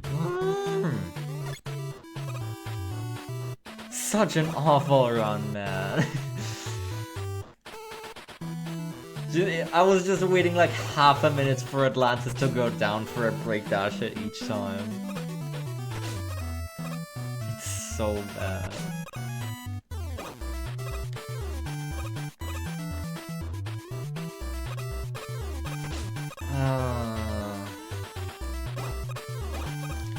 Such an awful run, man. I was just waiting like half a minute for Atlantis to go down for a break dash hit each time. It's so bad.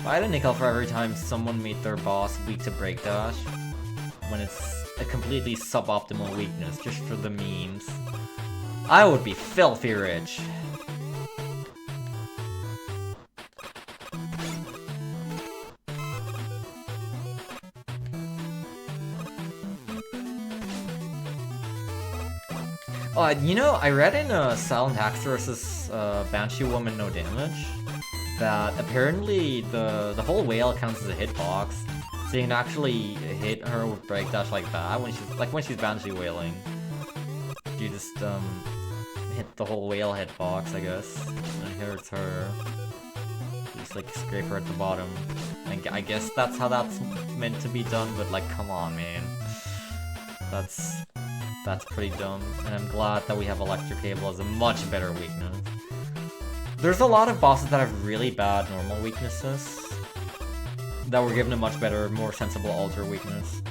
I had a nickel for every time someone made their boss weak to break dash, when it's a completely suboptimal weakness, just for the memes. I would be filthy rich. You know, I read in Silent Haxorus's Banshee Woman No Damage that apparently the whole whale counts as a hitbox, So you can actually hit her with break dash like that when she's Banshee wailing. You just hit the whole whale hitbox, I guess, and it hurts her. You just like scrape her at the bottom. I guess that's how that's meant to be done, but like, come on, man. That's pretty dumb, and I'm glad that we have Electric Cable as a much better weakness. There's a lot of bosses that have really bad normal weaknesses that were given a much better, more sensible Ultra weakness.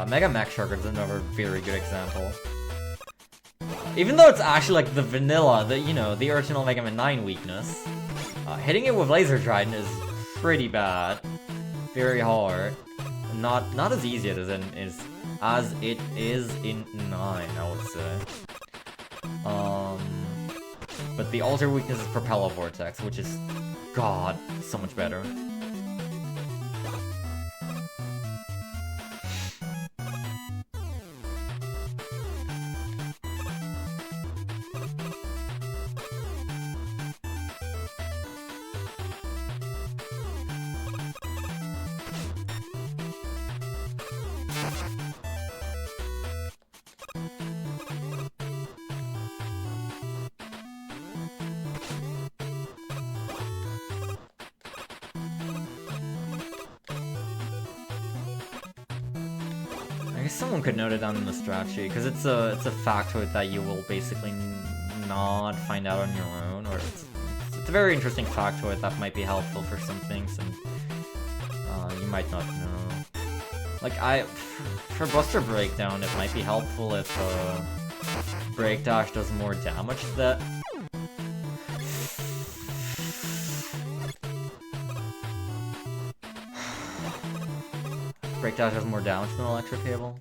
Mega Mech Shark is another very good example. Even though it's actually like the vanilla, the original Mega Man 9 weakness, hitting it with Laser Trident is pretty bad, very hard, not as easy as it is in 9, I would say. But the Ultra weakness is Propeller Vortex, which is, God, so much better. I guess someone could note it down in the strat sheet, because it's a factoid that you will basically not find out on your own, or it's a very interesting factoid that might be helpful for some things, and you might not know. Like, for Buster Breakdown, it might be helpful if Break Dash does more damage to that. Break Dash has more damage than Electric Cable.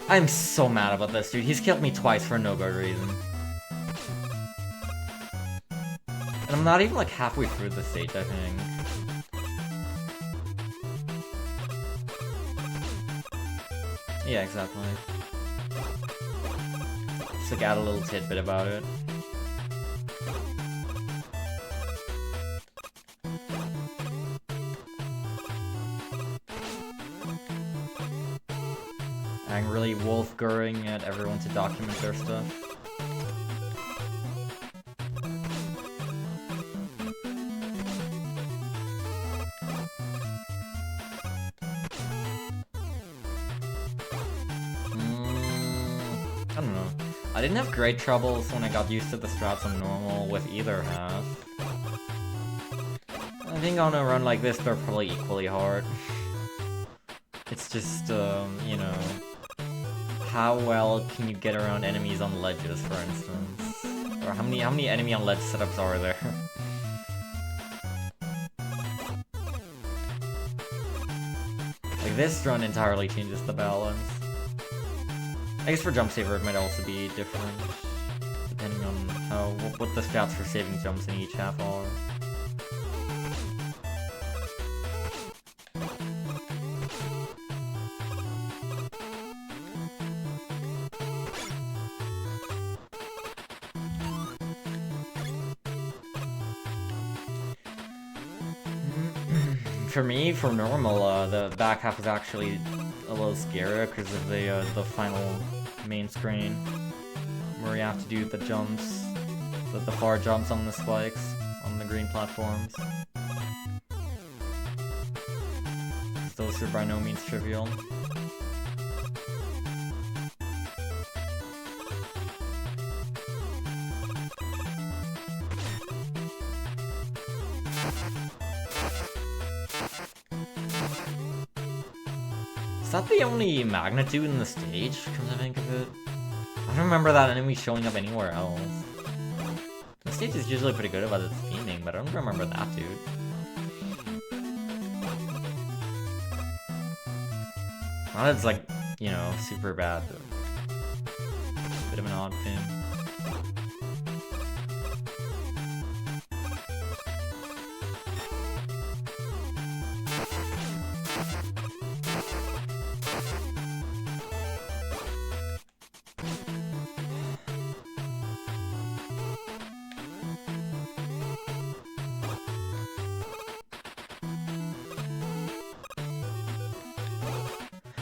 I'm so mad about this, dude. He's killed me twice for no good reason. And I'm not even like halfway through the stage, I think. Yeah, exactly. Just like add a little tidbit about it. Angrily wolf-gurring at everyone to document their stuff. I don't know. I didn't have great troubles when I got used to the strats on normal with either half. I think on a run like this, they're probably equally hard. It's just, you know, how well can you get around enemies on ledges, for instance? Or how many enemy on ledge setups are there? Like, this run entirely changes the balance. I guess for Jump Saver it might also be different, depending on what the stats for saving jumps in each half are. For me, for normal, the back half is actually a little scarier because of the final main screen, where you have to do the jumps, the far jumps on the spikes, on the green platforms. Those are by no means trivial. Is that the only magnitude in the stage, come to think of it? I don't remember that enemy showing up anywhere else. The stage is usually pretty good about its theming, but I don't remember that dude. Not that it's like, you know, super bad, but bit of an odd thing.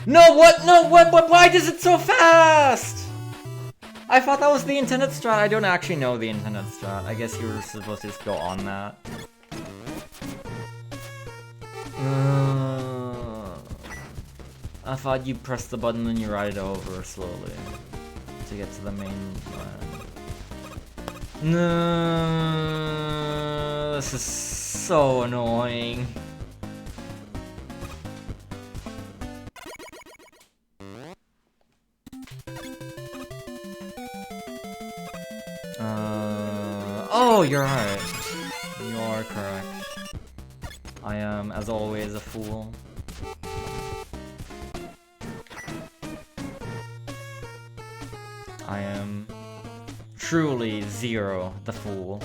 No, what? No, what? Why does it so fast? I thought that was the intended strat. I don't actually know the intended strat. I guess you were supposed to just go on that. I thought you press the button and you ride it over slowly to get to the main line. No, this is so annoying. Oh, you're right. You are correct. I am, as always, a fool. I am truly Zero, the fool.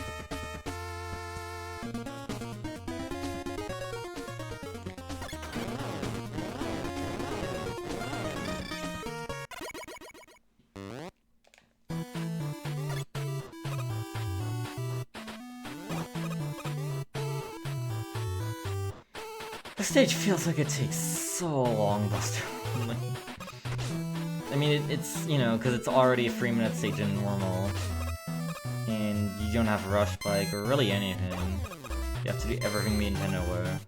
The stage feels like it takes so long, Buster. I mean, it's, you know, because it's already a 3-minute stage in normal. And you don't have rush bike or really anything. You have to do everything the Nintendo way.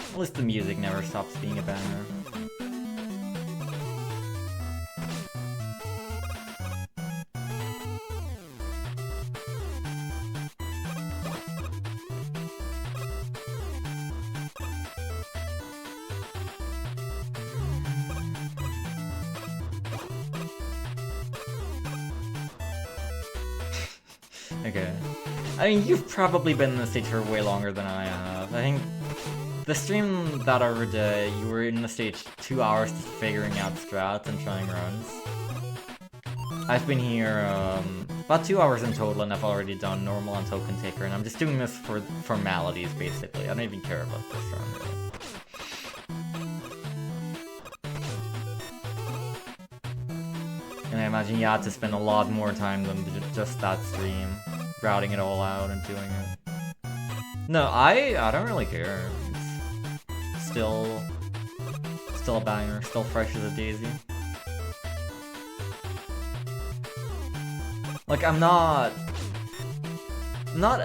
At least the music never stops being a banger. Okay. I mean, you've probably been in the stage for way longer than I have. I think the stream that other day, you were in the stage 2 hours figuring out strats and trying runs. I've been here about 2 hours in total, and I've already done normal and token taker, and I'm just doing this for formalities, basically. I don't even care about this run, really. And I imagine you had to spend a lot more time than just that stream, routing it all out and doing it. No, I don't really care. It's still a banger, still fresh as a daisy. Like, I'm not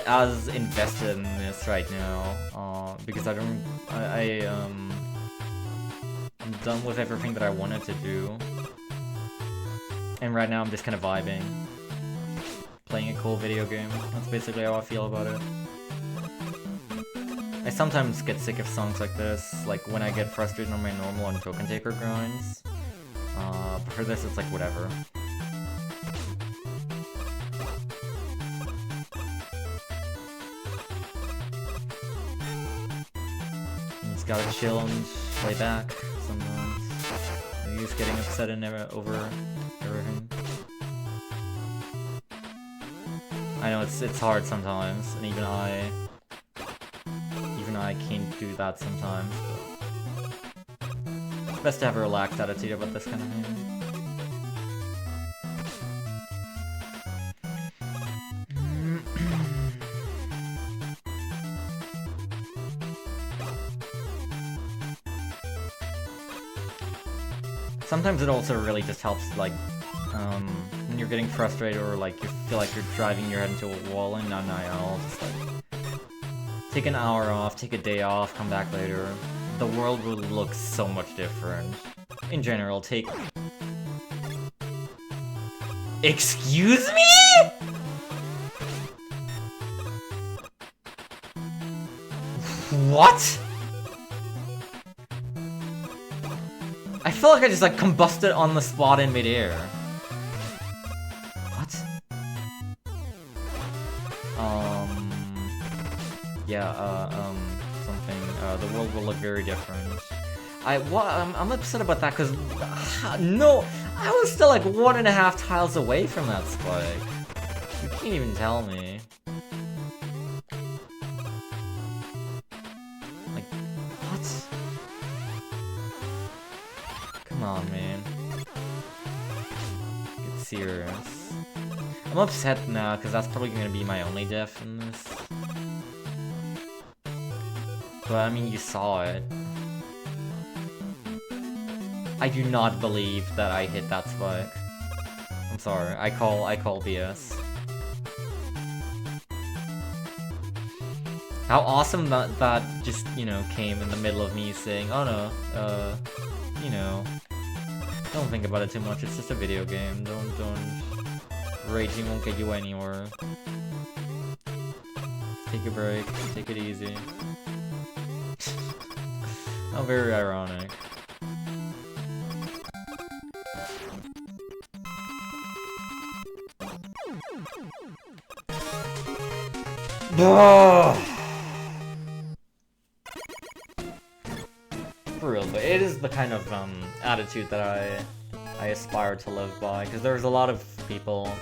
as invested in this right now, because I'm done with everything that I wanted to do. And right now I'm just kind of vibing. Playing a cool video game. That's basically how I feel about it. I sometimes get sick of songs like this, like when I get frustrated on my normal and token taker grinds. But for this it's like whatever. You just gotta chill and play back sometimes. You're just getting upset and over everything. I know it's hard sometimes, and even I can't do that sometimes, but it's best to have a relaxed attitude about this kind of thing. Sometimes it also really just helps, like, when you're getting frustrated or like you feel like you're driving your head into a wall and not I'll just like take an hour off, take a day off, come back later. The world will look so much different. In general, take... Excuse me?! What? I feel like I just like combusted on the spot in midair. What? Yeah, something. The world will look very different. I'm upset about that because no, I was still like 1.5 tiles away from that spike. You can't even tell me. Like, what? Come on, man. Get serious. I'm upset now because that's probably gonna be my only death in this. But I mean, you saw it. I do not believe that I hit that spike. I'm sorry. I call BS. How awesome that just, you know, came in the middle of me saying, oh no, you know, don't think about it too much. It's just a video game. Don't raging won't get you anywhere. Take a break. Take it easy. How very ironic. For real, but it is the kind of attitude that I aspire to live by, because there's a lot of people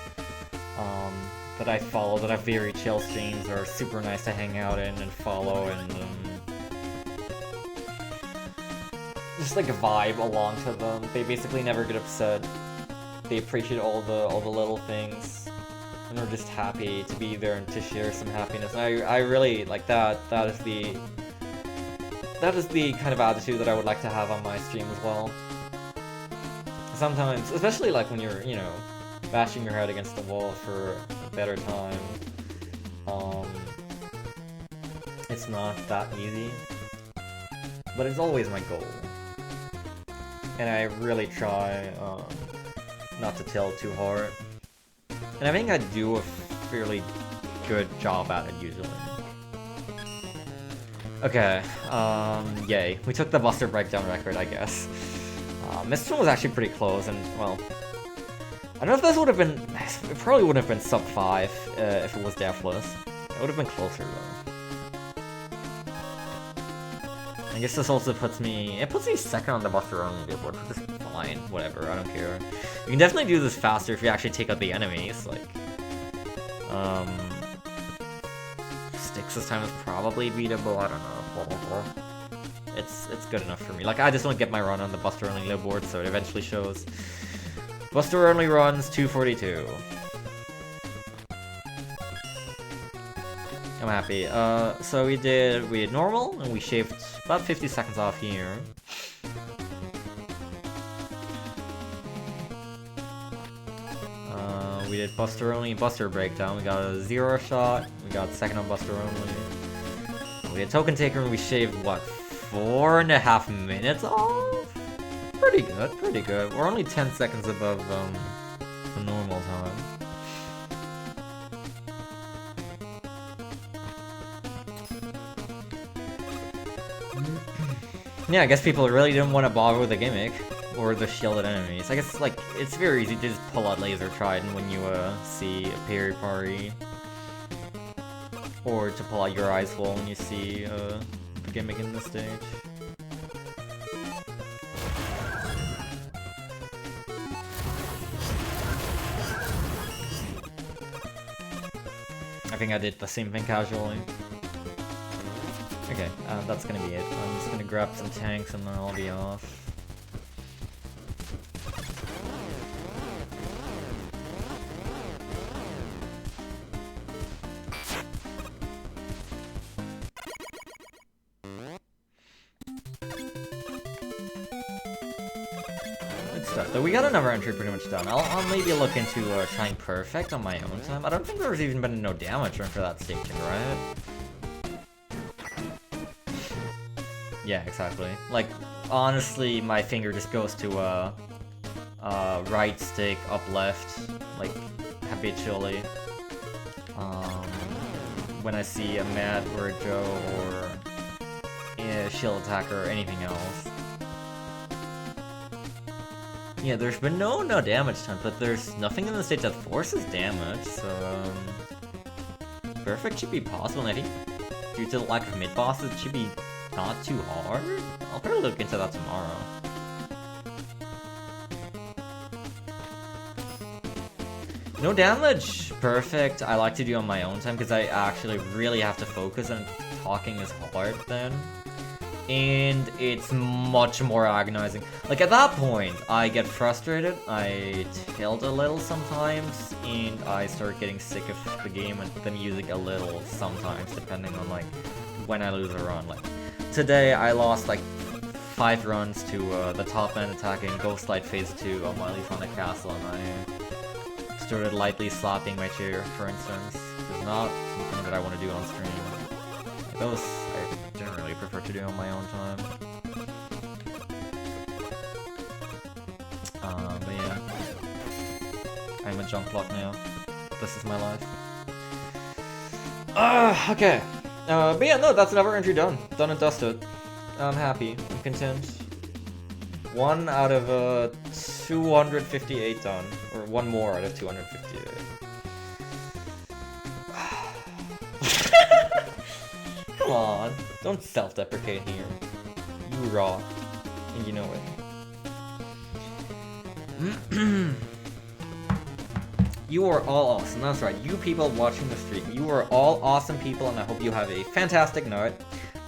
that I follow that have very chill streams or are super nice to hang out in and follow, and just like a vibe along to them. They basically never get upset. They appreciate all the little things, and are just happy to be there and to share some happiness. And I really like that. That is the kind of attitude that I would like to have on my stream as well. Sometimes, especially like when you're, you know, bashing your head against the wall for a better time, it's not that easy, but it's always my goal. And I really try not to tilt too hard. And I think I do a fairly good job at it usually. Okay, yay. We took the Buster Breakdown record, I guess. This one was actually pretty close, and, well... I don't know if this would have been... It probably would have been sub 5 if it was deathless. It would have been closer, though. I guess this also puts me... It puts me second on the Buster only leaderboard, which is fine. Whatever, I don't care. You can definitely do this faster if you actually take out the enemies, like... Sticks this time is probably beatable, I don't know. It's good enough for me. Like, I just want to get my run on the Buster only leaderboard, so it eventually shows. Buster only runs 242. I'm happy. So we had normal, and we shaved about 50 seconds off here. We did Buster only, Buster breakdown. We got a 0 shot. We got second on Buster only. We had Token Taker, and we shaved what, 4.5 minutes off? Pretty good, pretty good. We're only 10 seconds above the normal time. Yeah, I guess people really didn't want to bother with the gimmick or the shielded enemies. I guess, like, it's very easy to just pull out Laser Trident when you see a Peri Pari, or to pull out your Ice Wall when you see the gimmick in the stage. I think I did the same thing casually. Okay, that's gonna be it. I'm just gonna grab some tanks and then I'll be off. Good stuff. So we got another entry pretty much done. I'll maybe look into trying perfect on my own time. I don't think there's even been no damage run for that station, right? Yeah, exactly. Like, honestly, my finger just goes to right stick, up left, like, habitually. When I see a Matt or a Joe or shield attack or anything else. Yeah, there's been no damage done, but there's nothing in the stage that forces damage, so perfect should be possible, and I think due to the lack of mid-bosses, it should be not too hard. I'll probably look into that tomorrow. No damage! Perfect. I like to do on my own time because I actually really have to focus, and talking is hard then. And it's much more agonizing. Like, at that point, I get frustrated, I tilt a little sometimes, and I start getting sick of the game and the music a little sometimes, depending on, like, when I lose a run. Like, today I lost, like, 5 runs to the top end attack in Ghost Light Phase 2 of Wily Sonic Castle, and I started lightly slapping my chair, for instance. It's not something that I want to do on stream. Like, those I generally prefer to do on my own time. But yeah. I'm a junk block now. This is my life. Okay. But yeah, no, that's another entry done. Done and dusted. I'm happy. I'm content. 1 out of 258 done. Or 1 more out of 258. Come on. Don't self-deprecate here. You rock. And you know it. You are all awesome. That's right. You people watching the stream. You are all awesome people, and I hope you have a fantastic night.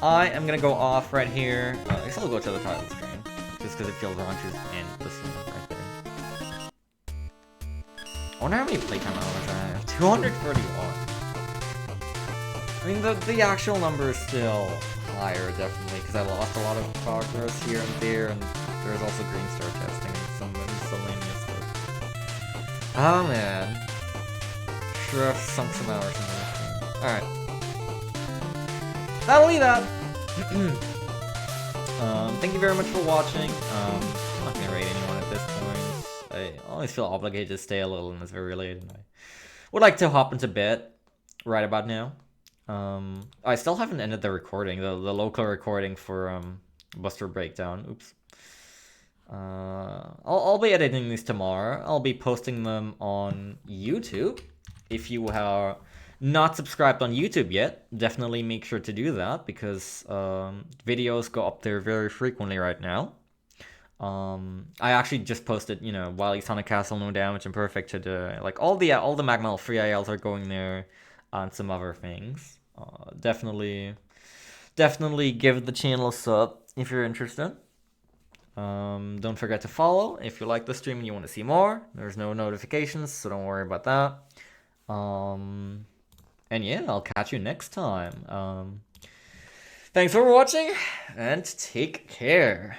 I am gonna go off right here. I guess I'll go to the title screen. Just because it feels wrong to end the stream right there. I wonder how many playtime hours I have. 231. I mean, the actual number is still higher, definitely, because I lost a lot of progress here and there, and there's also green star testing and some miscellaneous stuff. Oh man. Sure I've sunk some hours in this. Alright. That'll be that! Thank you very much for watching. I'm not gonna rate anyone at this point. I always feel obligated to stay a little and it's very late, and I would like to hop into bed right about now. I still haven't ended the recording, the local recording for Buster Breakdown. Oops. I'll be editing these tomorrow. I'll be posting them on YouTube. If you are not subscribed on YouTube yet, definitely make sure to do that because videos go up there very frequently right now. I actually just posted, you know, Wily Sonic Castle, No Damage, and Perfect today. Like all the MaGMML3 ILs are going there, and some other things. Definitely give the channel a sub if you're interested. Don't forget to follow if you like the stream and you want to see more. There's no notifications, so don't worry about that. And yeah, I'll catch you next time. Thanks for watching, and take care.